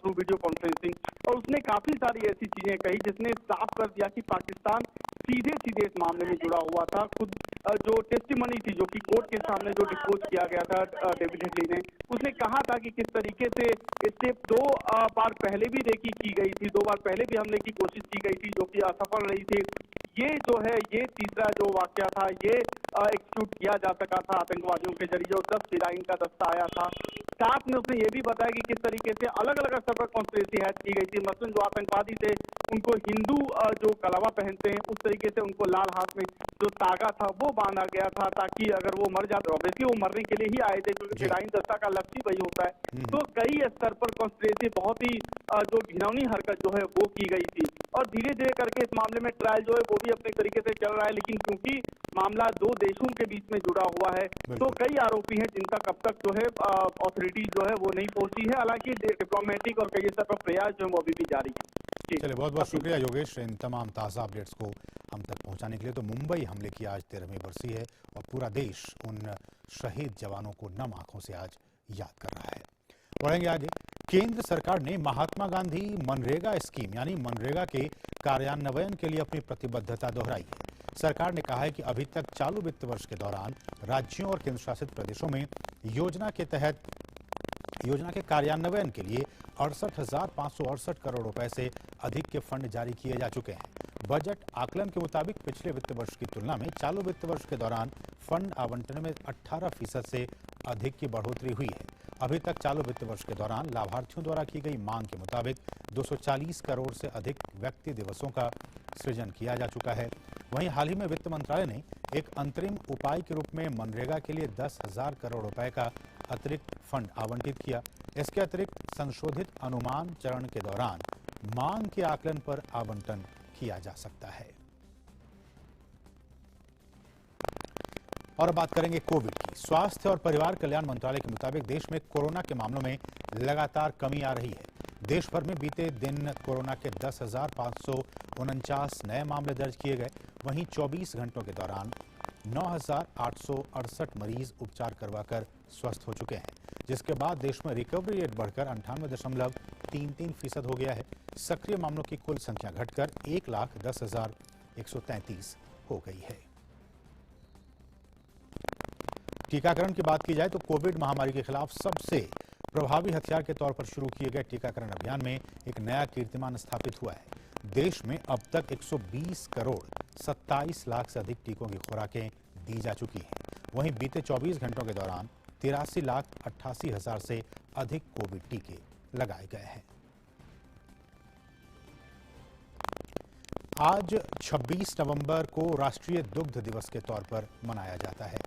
थ्रू वीडियो कॉन्फ्रेंसिंग, और उसने काफी सारी ऐसी चीजें कही जिसने साफ कर दिया कि पाकिस्तान सीधे सीधे इस मामले में जुड़ा हुआ था। खुद जो टेस्टिमनी थी जो कि कोर्ट के सामने जो डिस्क्लोज किया गया था डेविड हेडली ने, उसने कहा था कि किस तरीके से स्टेप 2 बार पहले भी रेकी की गई थी, 2 बार पहले भी हमले की कोशिश की गई थी जो कि असफल रही थी। ये जो है ये तीसरा जो वाकया था ये एक्सिक्यूट किया जा सका था आतंकवादियों के जरिए, और 10 फिदाइन का दस्ता आया था। साथ में उसने ये भी बताया कि किस तरीके से अलग अलग स्तर पर कॉन्स्पिरेसी हैच की गई थी। मसलन जो आतंकवादी थे उनको हिंदू जो कलावा पहनते हैं उस तरीके से उनको लाल हाथ में जो तागा था वो बांधा गया था, ताकि अगर वो मर जाते, ऑब्वियसली वो मरने के लिए ही आए थे क्योंकि फिदाइन दस्ता का लक्ष्य ही वही होता है। तो कई स्तर पर कॉन्स्पिरेसी बहुत ही जो घिनौनी हरकत जो है वो की गई थी, और धीरे धीरे करके इस मामले में ट्रायल जो है वो भी अपने तरीके से चल रहा है। लेकिन क्योंकि मामला 2 देशों के बीच में जुड़ा हुआ है तो कई आरोपी हैं जिनका कब तक जो है अथॉरिटी जो है वो नहीं पहुंची है। हालांकि डिप्लोमेटिक और कई स्तर पर प्रयास जो है वो अभी भी जारी है। चलिए, बहुत बहुत शुक्रिया योगेश इन तमाम ताज़ा अपडेट्स को हम तक पहुंचाने के लिए। तो मुंबई हमले की आज 13वीं बरसी है और पूरा देश उन शहीद जवानों को नम आंखों से आज याद कर रहा है। बढ़ेंगे आगे। केंद्र सरकार ने महात्मा गांधी मनरेगा स्कीम यानी मनरेगा के कार्यान्वयन के लिए अपनी प्रतिबद्धता दोहराई है। सरकार ने कहा है कि अभी तक चालू वित्त वर्ष के दौरान राज्यों और केंद्र शासित प्रदेशों में योजना के कार्यान्वयन के लिए 68,568 करोड़ रुपए से अधिक के फंड जारी किए जा चुके हैं। बजट आकलन के मुताबिक पिछले वित्त वर्ष की तुलना में चालू वित्त वर्ष के दौरान फंड आवंटन में 18% से अधिक की बढ़ोतरी हुई है। अभी तक चालू वित्त वर्ष के दौरान लाभार्थियों द्वारा की गई मांग के मुताबिक 240 करोड़ से अधिक व्यक्ति दिवसों का सृजन किया जा चुका है। वहीं हाल ही में वित्त मंत्रालय ने एक अंतरिम उपाय के रूप में मनरेगा के लिए 10,000 करोड़ रुपए का अतिरिक्त फंड आवंटित किया। इसके अतिरिक्त संशोधित अनुमान चरण के दौरान मांग के आकलन पर आवंटन किया जा सकता है। और अब बात करेंगे कोविड की। स्वास्थ्य और परिवार कल्याण मंत्रालय के मुताबिक देश में कोरोना के मामलों में लगातार कमी आ रही है। देश भर में बीते दिन कोरोना के 10,549 नए मामले दर्ज किए गए। वहीं 24 घंटों के दौरान 9,868 मरीज उपचार करवाकर स्वस्थ हो चुके हैं, जिसके बाद देश में रिकवरी रेट बढ़कर 98.33% हो गया है। सक्रिय मामलों की कुल संख्या घटकर 1,10,133 हो गई है। टीकाकरण की बात की जाए तो कोविड महामारी के खिलाफ सबसे प्रभावी हथियार के तौर पर शुरू किए गए टीकाकरण अभियान में एक नया कीर्तिमान स्थापित हुआ है। देश में अब तक 120 करोड़ 27 लाख से अधिक टीकों की खुराकें दी जा चुकी हैं। वहीं बीते 24 घंटों के दौरान 83 लाख 88 हजार से अधिक कोविड टीके लगाए गए हैं। आज 26 नवंबर को राष्ट्रीय दुग्ध दिवस के तौर पर मनाया जाता है।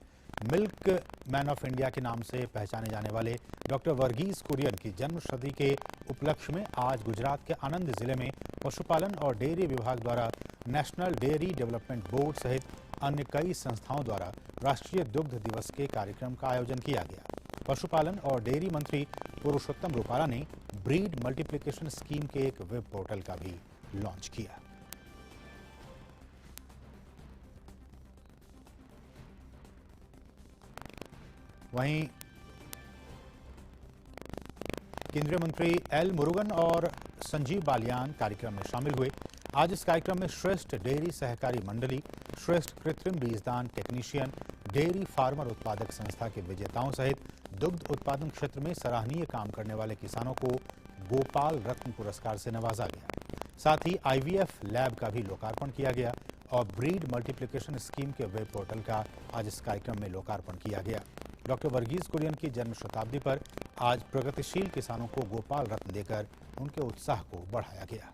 मिल्क मैन ऑफ इंडिया के नाम से पहचाने जाने वाले डॉक्टर वर्गीस कुरियन की जन्म शताब्दी के उपलक्ष्य में आज गुजरात के आनंद जिले में पशुपालन और डेयरी विभाग द्वारा नेशनल डेयरी डेवलपमेंट बोर्ड सहित अन्य कई संस्थाओं द्वारा राष्ट्रीय दुग्ध दिवस के कार्यक्रम का आयोजन किया गया। पशुपालन और डेयरी मंत्री पुरुषोत्तम रूपाला ने ब्रीड मल्टीप्लिकेशन स्कीम के एक वेब पोर्टल का भी लॉन्च किया। वहीं केंद्रीय मंत्री एल मुरुगन और संजीव बालियान कार्यक्रम में शामिल हुए। आज इस कार्यक्रम में श्रेष्ठ डेयरी सहकारी मंडली, श्रेष्ठ कृत्रिम बीजदान टेक्नीशियन, डेयरी फार्मर उत्पादक संस्था के विजेताओं सहित दुग्ध उत्पादन क्षेत्र में सराहनीय काम करने वाले किसानों को गोपाल रत्न पुरस्कार से नवाजा गया। साथ ही IVF लैब का भी लोकार्पण किया गया और ब्रीड मल्टीप्लिकेशन स्कीम के वेब पोर्टल का आज इस कार्यक्रम में लोकार्पण किया गया। डॉक्टर वर्गीस कुरियन की जन्म शताब्दी पर आज प्रगतिशील किसानों को गोपाल रत्न देकर उनके उत्साह को बढ़ाया गया।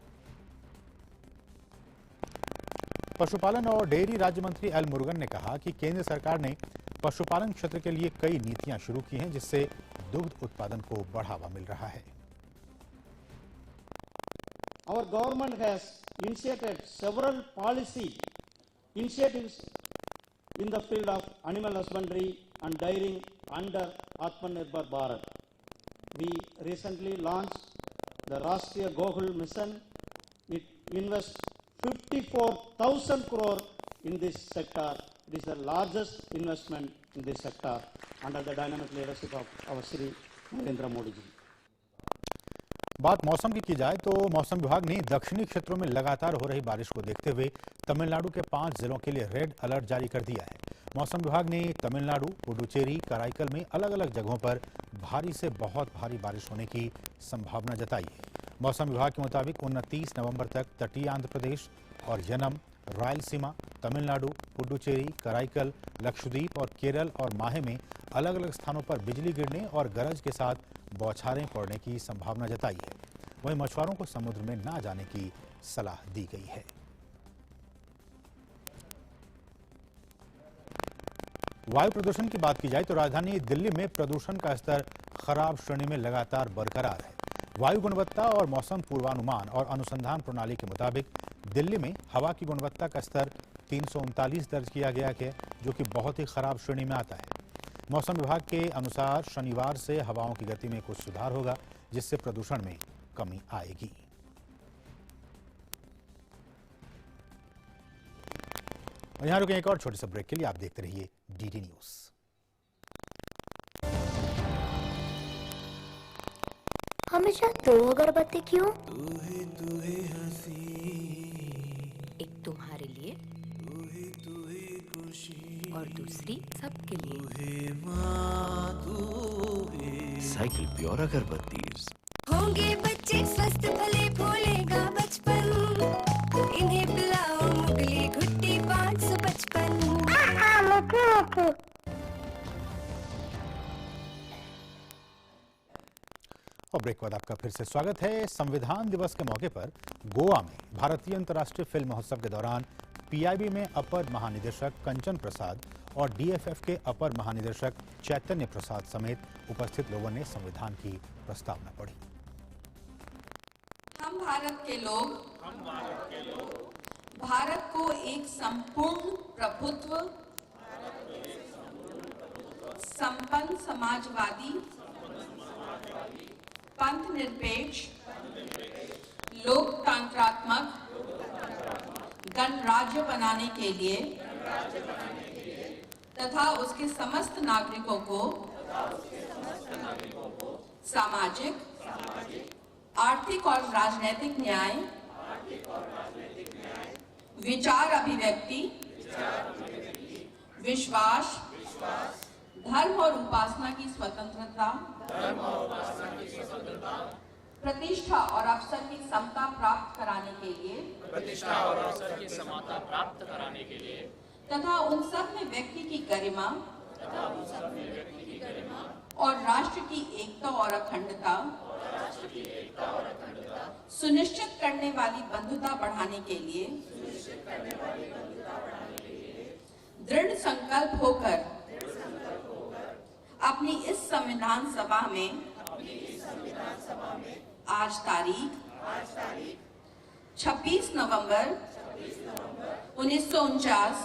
पशुपालन और डेयरी राज्य मंत्री एल मुरुगन ने कहा कि केंद्र सरकार ने पशुपालन क्षेत्र के लिए कई नीतियां शुरू की हैं, जिससे दुग्ध उत्पादन को बढ़ावा मिल रहा है। Our government has initiated several policy initiatives in the field of animal husbandry and dairying under Atmanirbhar Bharat. We recently launched the Rashtriya Gokul Mission. It invests 54,000 crore in this sector. It is the largest investment in this sector under the dynamic leadership of our Shri Narendra Modi ji. बात मौसम की जाए तो मौसम विभाग ने दक्षिणी क्षेत्रों में लगातार हो रही बारिश को देखते हुए तमिलनाडु के 5 जिलों के लिए रेड अलर्ट जारी कर दिया है। मौसम विभाग ने तमिलनाडु, पुडुचेरी, कराईकल में अलग अलग जगहों पर भारी से बहुत भारी बारिश होने की संभावना जताई है। मौसम विभाग के मुताबिक 29 नवंबर तक तटीय आंध्र प्रदेश और यनम, रायलसीमा, तमिलनाडु, पुडुचेरी, कराईकल, लक्षद्वीप और केरल और माहे में अलग अलग स्थानों पर बिजली गिरने और गरज के साथ बौछारें पड़ने की संभावना जताई है। वहीं मछुआरों को समुद्र में न जाने की सलाह दी गई है। वायु प्रदूषण की बात की जाए तो राजधानी दिल्ली में प्रदूषण का स्तर खराब श्रेणी में लगातार बरकरार है। वायु गुणवत्ता और मौसम पूर्वानुमान और अनुसंधान प्रणाली के मुताबिक दिल्ली में हवा की गुणवत्ता का स्तर 339 दर्ज किया गया है, जो कि बहुत ही खराब श्रेणी में आता है। मौसम विभाग के अनुसार शनिवार से हवाओं की गति में कुछ सुधार होगा, जिससे प्रदूषण में कमी आएगी। और यहां रुके एक और छोटे से ब्रेक के लिए। आप देखते रहिए DD न्यूज। हमेशा दो अगरबत्ती क्यों? एक तुम्हारे लिए और दूसरी सबके लिए। साइकिल प्योर अगरबत्ती। होंगे बच्चे स्वस्थ भले भूलेगा बचपन, इन्हें पिलाओ मुगली घुट्टी 555। और ब्रेक के बाद आपका फिर से स्वागत है। संविधान दिवस के मौके पर गोवा में भारतीय अंतर्राष्ट्रीय फिल्म महोत्सव के दौरान PIB में अपर महानिदेशक कंचन प्रसाद और DFF के अपर महानिदेशक चैतन्य प्रसाद समेत उपस्थित लोगों ने संविधान की प्रस्तावना पढ़ी। हम भारत के लोग भारत को एक संपूर्ण प्रभुत्व, संपन्न समाजवादी, पंथ निरपेक्ष, लोकतंत्रात्मक गणराज्य बनाने के लिए तथा उसके समस्त नागरिकों को सामाजिक, आर्थिक और राजनीतिक न्याय, विचार अभिव्यक्ति, विश्वास, धर्म और उपासना की स्वतंत्रता, प्रतिष्ठा और अवसर की समता प्राप्त कराने के लिए तथा उन सब में व्यक्ति की गरिमा और राष्ट्र की एकता और अखंडता सुनिश्चित करने वाली बंधुता बढ़ाने के लिए दृढ़ संकल्प होकर अपनी इस संविधान सभा में आज तारीख 26 नवंबर 1949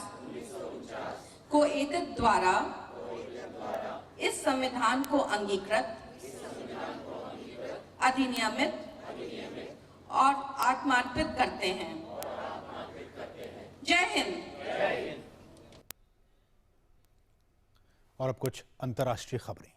को एतद द्वारा इस संविधान को अंगीकृत, अधिनियमित और आत्मार्पित करते हैं। जय हिंद। और अब कुछ अंतर्राष्ट्रीय खबरें।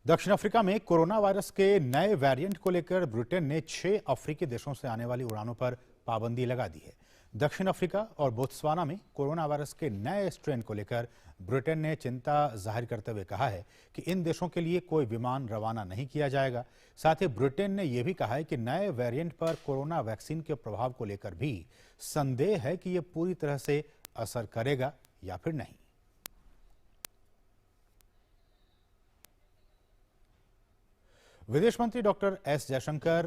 दक्षिण अफ्रीका में कोरोना वायरस के नए वेरिएंट को लेकर ब्रिटेन ने 6 अफ्रीकी देशों से आने वाली उड़ानों पर पाबंदी लगा दी है। दक्षिण अफ्रीका और बोत्सवाना में कोरोना वायरस के नए स्ट्रेन को लेकर ब्रिटेन ने चिंता जाहिर करते हुए कहा है कि इन देशों के लिए कोई विमान रवाना नहीं किया जाएगा। साथ ही ब्रिटेन ने यह भी कहा है कि नए वेरिएंट पर कोरोना वैक्सीन के प्रभाव को लेकर भी संदेह है कि यह पूरी तरह से असर करेगा या फिर नहीं। विदेश मंत्री डॉक्टर एस जयशंकर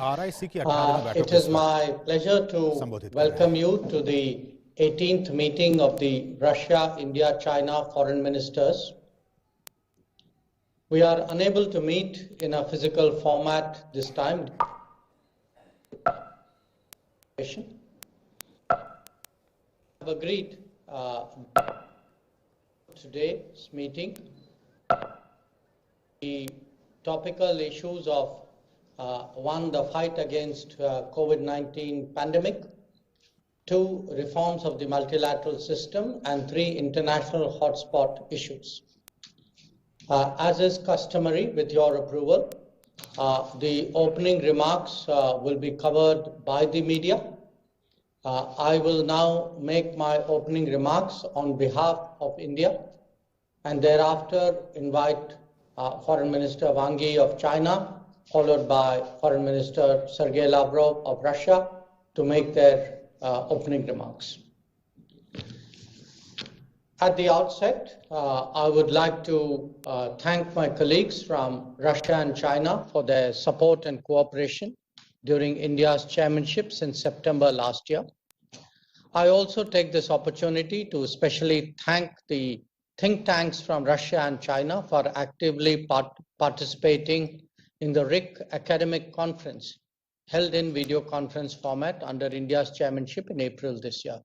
RIC की 18वीं बैठक It is my pleasure to welcome you to the 18th meeting of the Russia, India, China foreign ministers. We are unable to meet in a physical format this time. I've agreed today's meeting the topical issues of one, the fight against COVID-19 pandemic, 2, reforms of the multilateral system, and 3, international hotspot issues. As is customary, with your approval, the opening remarks will be covered by the media. I will now make my opening remarks on behalf of India, and thereafter invite Foreign Minister Wang Yi of China, followed by Foreign Minister Sergei Lavrov of Russia, to make their opening remarks. At the outset, I would like to thank my colleagues from Russia and China for their support and cooperation during India's chairmanship since September last year. I also take this opportunity to especially thank the think tanks from Russia and China for actively participating in the RIC Academic Conference held in video conference format under India's chairmanship in April this year.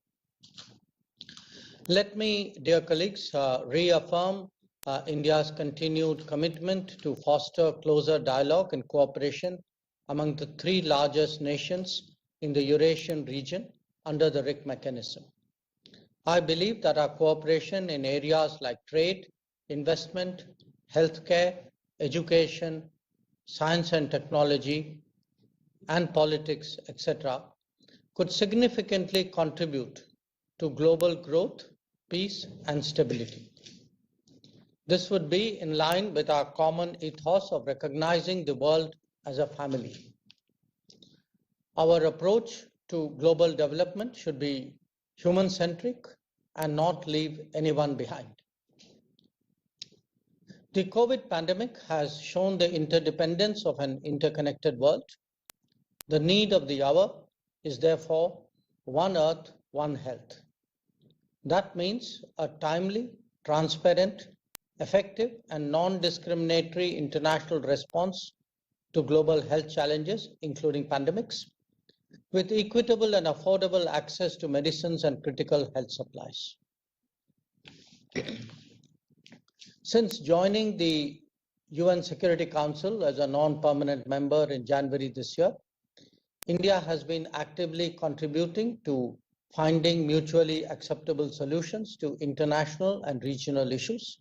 Let me, dear colleagues, reaffirm India's continued commitment to foster closer dialogue and cooperation among the 3 largest nations in the Eurasian region under the RIC mechanism. I believe that our cooperation in areas like trade, investment, healthcare, education, science and technology, and politics, etc., could significantly contribute to global growth, peace, and stability. This would be in line with our common ethos of recognizing the world as a family. Our approach to global development should be human-centric and not leave anyone behind. The COVID pandemic has shown the interdependence of an interconnected world. The need of the hour is therefore one Earth, one health. That means a timely, transparent, effective, and non-discriminatory international response to global health challenges, including pandemics, with equitable and affordable access to medicines and critical health supplies. Since joining the UN Security Council as a non-permanent member in January this year, India has been actively contributing to finding mutually acceptable solutions to international and regional issues.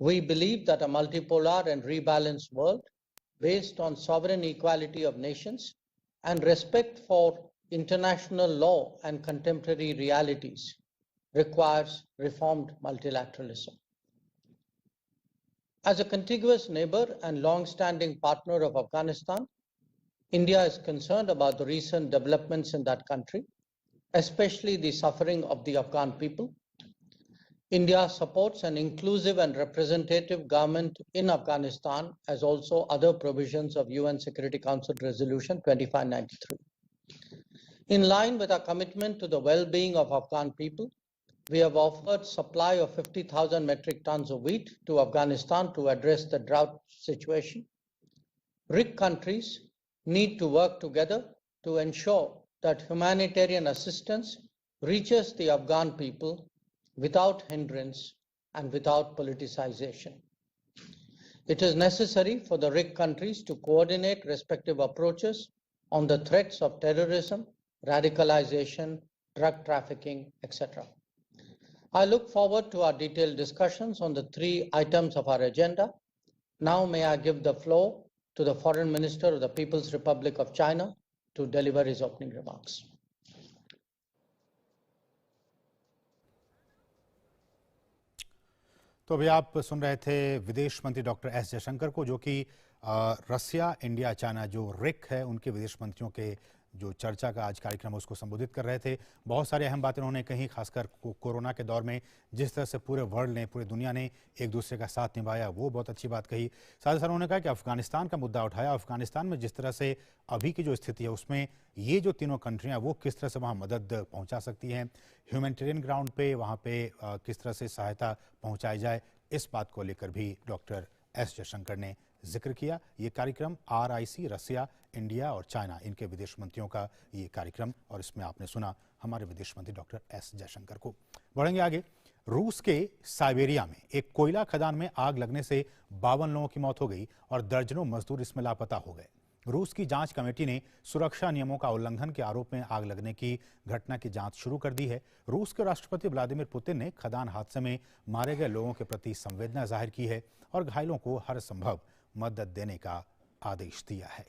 We believe that a multipolar and rebalanced world based on sovereign equality of nations and respect for international law and contemporary realities requires reformed multilateralism. As a contiguous neighbor and long-standing partner of Afghanistan, India is concerned about the recent developments in that country, especially the suffering of the Afghan people. India supports an inclusive and representative government in Afghanistan, as also other provisions of UN Security Council Resolution 2593. In line with our commitment to the well-being of Afghan people, we have offered supply of 50,000 metric tons of wheat to Afghanistan to address the drought situation. RIC countries need to work together to ensure that humanitarian assistance reaches the Afghan people without hindrance and without politicization. It is necessary for the RIC countries to coordinate respective approaches on the threats of terrorism, radicalization, drug trafficking, etc. I look forward to our detailed discussions on the 3 items of our agenda. Now may I give the floor to the Foreign Minister of the People's Republic of China to deliver his opening remarks. तो अभी आप सुन रहे थे विदेश मंत्री doctor S Jaishankar को, जो कि रसिया, इंडिया, चाइना जो रिक है उनके विदेश मंत्रियों के जो चर्चा का आज कार्यक्रम है उसको संबोधित कर रहे थे। बहुत सारी अहम बातें उन्होंने कही, खासकर कोरोना के दौर में जिस तरह से पूरे वर्ल्ड ने, पूरी दुनिया ने एक दूसरे का साथ निभाया, वो बहुत अच्छी बात कही। साथ ही साथ उन्होंने कहा कि अफगानिस्तान का मुद्दा उठाया। अफगानिस्तान में जिस तरह से अभी की जो स्थिति है उसमें ये जो तीनों कंट्रियाँ वो किस तरह से वहाँ मदद पहुँचा सकती हैं, ह्यूमैनिटेरियन ग्राउंड पे वहाँ पे किस तरह से सहायता पहुँचाई जाए, इस बात को लेकर भी डॉक्टर एस जयशंकर ने जिक्र किया। ये कार्यक्रम RIC, रसिया, इंडिया और चाइना, इनके विदेश मंत्रियों का ये कार्यक्रम, और इसमें आपने सुना हमारे विदेश मंत्री डॉक्टर एस जयशंकर को। बढ़ेंगे आगे। रूस के साइबेरिया में एक कोयला खदान में आग लगने से 52 लोगों की मौत हो गई और दर्जनों मजदूर इसमें लापता हो गए। रूस की जांच कमेटी ने सुरक्षा नियमों का उल्लंघन के आरोप में आग लगने की घटना की जांच शुरू कर दी है। रूस के राष्ट्रपति व्लादिमीर पुतिन ने खदान हादसे में मारे गए लोगों के प्रति संवेदना जाहिर की है और घायलों को हर संभव मदद देने का आदेश दिया है।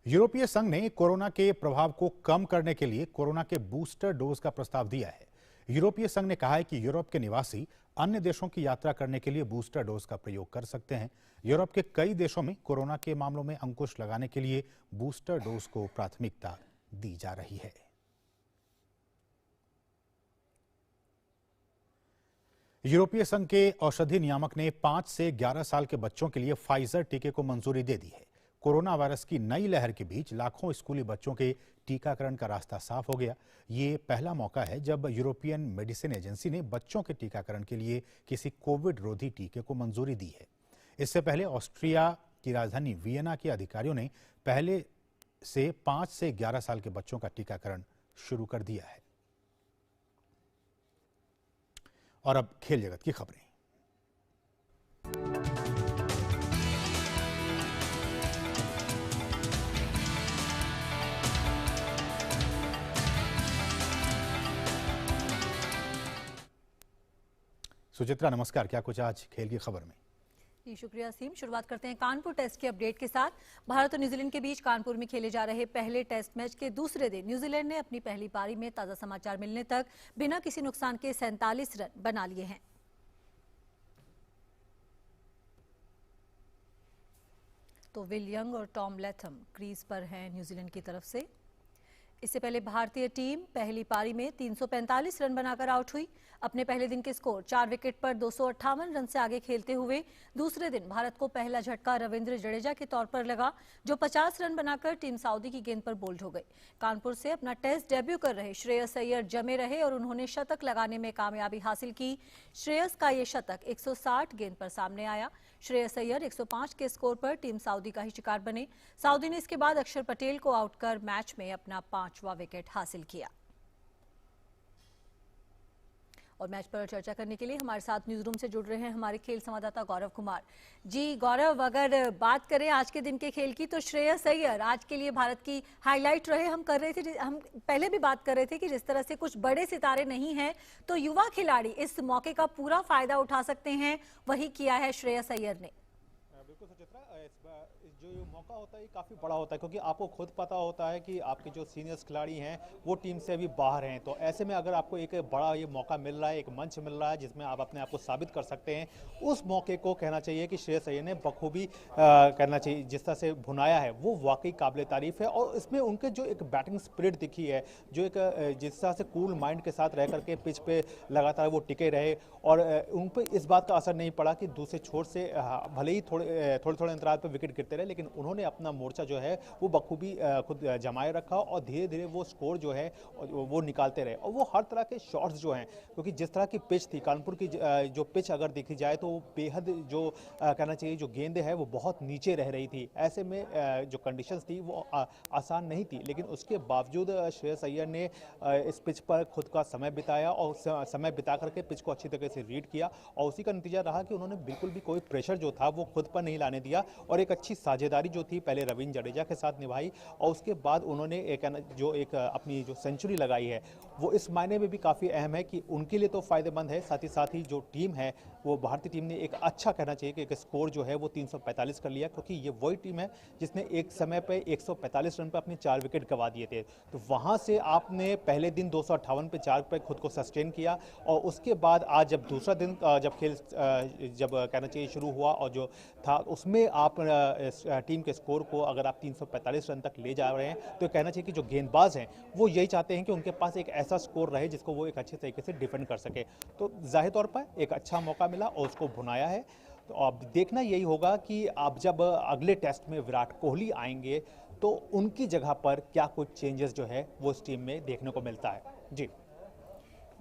यूरोपीय संघ ने कोरोना के प्रभाव को कम करने के लिए कोरोना के बूस्टर डोज का प्रस्ताव दिया है। यूरोपीय संघ ने कहा है कि यूरोप के निवासी अन्य देशों की यात्रा करने के लिए बूस्टर डोज का प्रयोग कर सकते हैं। यूरोप के कई देशों में कोरोना के मामलों में अंकुश लगाने के लिए बूस्टर डोज को प्राथमिकता दी जा रही है। यूरोपीय संघ के औषधि नियामक ने 5 से 11 साल के बच्चों के लिए फाइजर टीके को मंजूरी दे दी है। कोरोना वायरस की नई लहर के बीच लाखों स्कूली बच्चों के टीकाकरण का रास्ता साफ हो गया। ये पहला मौका है जब यूरोपियन मेडिसिन एजेंसी ने बच्चों के टीकाकरण के लिए किसी कोविड रोधी टीके को मंजूरी दी है। इससे पहले ऑस्ट्रिया की राजधानी वियना के अधिकारियों ने पहले से 5 से 11 साल के बच्चों का टीकाकरण शुरू कर दिया है। और अब खेल जगत की खबरें। सुचित्रा नमस्कार, क्या कुछ आज खेल की खबर में? जी शुक्रिया सीम। शुरुआत करते हैं कानपुर टेस्ट के अपडेट के साथ। भारत और न्यूजीलैंड के बीच कानपुर में खेले जा रहे पहले टेस्ट मैच के दूसरे दिन न्यूजीलैंड ने अपनी पहली पारी में ताजा समाचार मिलने तक बिना किसी नुकसान के 47 रन बना लिए हैं। तो विल यंग और टॉम लैथम क्रीज पर हैं न्यूजीलैंड की तरफ से। इससे पहले भारतीय टीम पहली पारी में 345 रन बनाकर आउट हुई। अपने पहले दिन के स्कोर 4 विकेट पर 258 रन से आगे खेलते हुए दूसरे दिन भारत को पहला झटका रविंद्र जडेजा के तौर पर लगा, जो 50 रन बनाकर टीम सऊदी की गेंद पर बोल्ड हो गई। कानपुर से अपना टेस्ट डेब्यू कर रहे श्रेयस अय्यर जमे रहे और उन्होंने शतक लगाने में कामयाबी हासिल की। श्रेयस का ये शतक 160 गेंद पर सामने आया। श्रेयस अय्यर 105 के स्कोर पर टीम सऊदी का ही शिकार बने। सऊदी ने इसके बाद अक्षर पटेल को आउट कर मैच में अपना 5वां विकेट हासिल किया। और मैच पर चर्चा करने के लिए हमारे साथ न्यूज रूम से जुड़ रहे हैं हमारे खेल संवाददाता गौरव कुमार। जी गौरव, अगर बात करें आज के दिन के खेल की तो श्रेयस अय्यर आज के लिए भारत की हाईलाइट रहे। हम पहले भी बात कर रहे थे कि जिस तरह से कुछ बड़े सितारे नहीं हैं तो युवा खिलाड़ी इस मौके का पूरा फायदा उठा सकते हैं, वही किया है श्रेयस अय्यर ने। बिल्कुल सुचित्रा, जो ये मौका होता है ये काफ़ी बड़ा होता है क्योंकि आपको खुद पता होता है कि आपके जो सीनियर्स खिलाड़ी हैं वो टीम से अभी बाहर हैं, तो ऐसे में अगर आपको एक बड़ा ये मौका मिल रहा है, एक मंच मिल रहा है जिसमें आप अपने आप को साबित कर सकते हैं, उस मौके को कहना चाहिए कि श्रेयस अय्यर ने बखूबी कहना चाहिए जिस तरह से भुनाया है वो वाकई काबिल तारीफ है। और इसमें उनके जो एक बैटिंग स्पिरिट दिखी है, जो एक जिस तरह से कूल माइंड के साथ रह करके पिच पे लगातार वो टिके रहे और उन पर इस बात का असर नहीं पड़ा कि दूसरे छोर से भले ही थोड़े अंतराल पर विकेट गिरते रहे, लेकिन उन्होंने अपना मोर्चा जो है वो बखूबी खुद जमाए रखा और धीरे धीरे वो स्कोर जो है वो निकालते रहे। और वो हर तरह के शॉट्स जो हैं, क्योंकि जिस तरह की पिच थी कानपुर की, जो पिच अगर देखी जाए तो वो बेहद जो कहना चाहिए जो गेंद है वो बहुत नीचे रह रही थी। ऐसे में जो कंडीशंस थी वो आसान नहीं थी, लेकिन उसके बावजूद श्रेयस अय्यर ने इस पिच पर खुद का समय बिताया और समय बिता करके पिच को अच्छी तरह से रीड किया और उसी का नतीजा रहा कि उन्होंने बिल्कुल भी कोई प्रेशर जो था वो खुद पर नहीं लाने दिया और एक अच्छी साझेदारी जो थी पहले रवींद्र जडेजा के साथ निभाई और उसके बाद उन्होंने एक अपनी जो सेंचुरी लगाई है वो इस मायने में भी काफ़ी अहम है कि उनके लिए तो फायदेमंद है, साथ ही जो टीम है वो भारतीय टीम ने एक अच्छा कहना चाहिए कि एक स्कोर जो है वो 345 कर लिया, क्योंकि ये वही टीम है जिसने एक समय पे 145 रन पर अपने 4 विकेट गंवा दिए थे। तो वहाँ से आपने पहले दिन 258 पे 4 पे खुद को सस्टेन किया और उसके बाद आज जब दूसरा दिन जब खेल जब कहना चाहिए शुरू हुआ और जो था उसमें आप टीम के स्कोर को अगर आप 345 रन तक ले जा रहे हैं तो कहना चाहिए कि जो गेंदबाज हैं वो यही चाहते हैं कि उनके पास एक ऐसा स्कोर रहे जिसको वो एक अच्छे तरीके से डिफेंड कर सके। तो जाहिर तौर पर एक अच्छा मौका मिला और उसको भुनाया है। तो अब देखना यही होगा कि आप जब अगले टेस्ट में विराट कोहली आएंगे तो उनकी जगह पर क्या कुछ चेंजेस जो है वो इस टीम में देखने को मिलता है। जी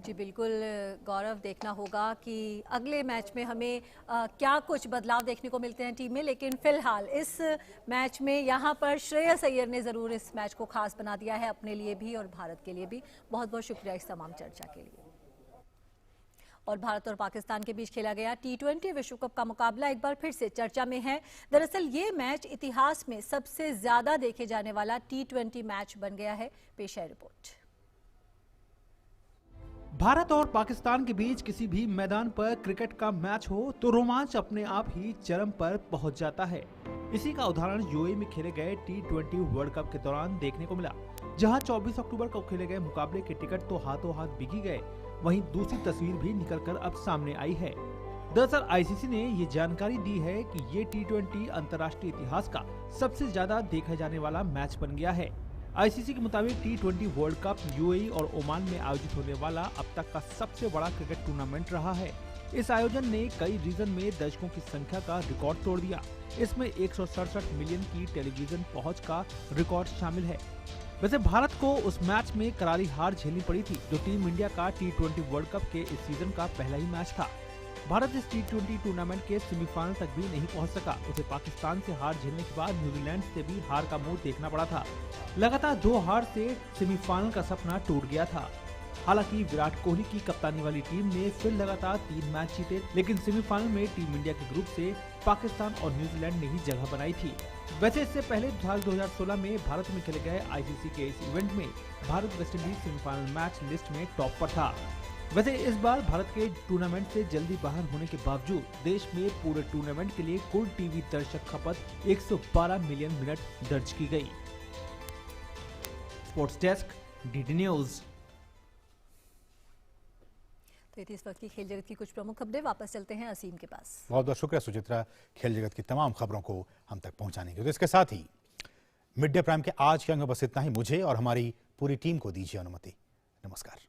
बिल्कुल गौरव, देखना होगा कि अगले मैच में हमें क्या कुछ बदलाव देखने को मिलते हैं टीम में, लेकिन फिलहाल इस मैच में यहाँ पर श्रेयस अय्यर ने ज़रूर इस मैच को खास बना दिया है अपने लिए भी और भारत के लिए भी। बहुत बहुत शुक्रिया इस तमाम चर्चा के लिए। और भारत और पाकिस्तान के बीच खेला गया T20 विश्व कप का मुकाबला एक बार फिर से चर्चा में है। दरअसल ये मैच इतिहास में सबसे ज्यादा देखे जाने वाला T20 मैच बन गया है। पेश है रिपोर्ट। भारत और पाकिस्तान के बीच किसी भी मैदान पर क्रिकेट का मैच हो तो रोमांच अपने आप ही चरम पर पहुंच जाता है। इसी का उदाहरण यूएई में खेले गए T20 वर्ल्ड कप के दौरान देखने को मिला, जहां 24 अक्टूबर को खेले गए मुकाबले के टिकट तो हाथों हाथ बिकी गए, वहीं दूसरी तस्वीर भी निकलकर अब सामने आई है। दरअसल आईसीसी ने ये जानकारी दी है कि ये T20 अंतर्राष्ट्रीय इतिहास का सबसे ज्यादा देखा जाने वाला मैच बन गया है। आईसीसी के मुताबिक T20 वर्ल्ड कप यूएई और ओमान में आयोजित होने वाला अब तक का सबसे बड़ा क्रिकेट टूर्नामेंट रहा है। इस आयोजन ने कई रीजन में दर्शकों की संख्या का रिकॉर्ड तोड़ दिया। इसमें 167 मिलियन की टेलीविजन पहुंच का रिकॉर्ड शामिल है। वैसे भारत को उस मैच में करारी हार झेलनी पड़ी थी, जो टीम इंडिया का T20 वर्ल्ड कप के इस सीजन का पहला ही मैच था। भारत इस T20 टूर्नामेंट के सेमीफाइनल तक भी नहीं पहुंच सका। उसे पाकिस्तान से हार झेलने के बाद न्यूजीलैंड से भी हार का मुंह देखना पड़ा था। लगातार 2 हार से सेमीफाइनल का सपना टूट गया था। हालांकि विराट कोहली की कप्तानी वाली टीम ने फिर लगातार 3 मैच जीते, लेकिन सेमीफाइनल में टीम इंडिया के ग्रुप से पाकिस्तान और न्यूजीलैंड ने ही जगह बनाई थी। वैसे इससे पहले साल 2016 में भारत में खेले गए आईसीसी के इस इवेंट में Bharat West Indies semifinal match list में टॉप पर था। वैसे इस बार भारत के टूर्नामेंट से जल्दी बाहर होने के बावजूद देश में पूरे टूर्नामेंट के लिए कुल टीवी दर्शक खपत 112 मिलियन मिनट दर्ज की गई। Sports desk, DD news. तो इस वक्त की खेल जगत की कुछ प्रमुख खबरें। वापस चलते हैं असीम के पास। बहुत बहुत शुक्रिया सुचित्रा, खेल जगत की तमाम खबरों को हम तक पहुंचाने के। तो इसके साथ ही मिड डे प्राइम के आज के अंक में बस इतना ही। मुझे और हमारी पूरी टीम को दीजिए अनुमति। नमस्कार।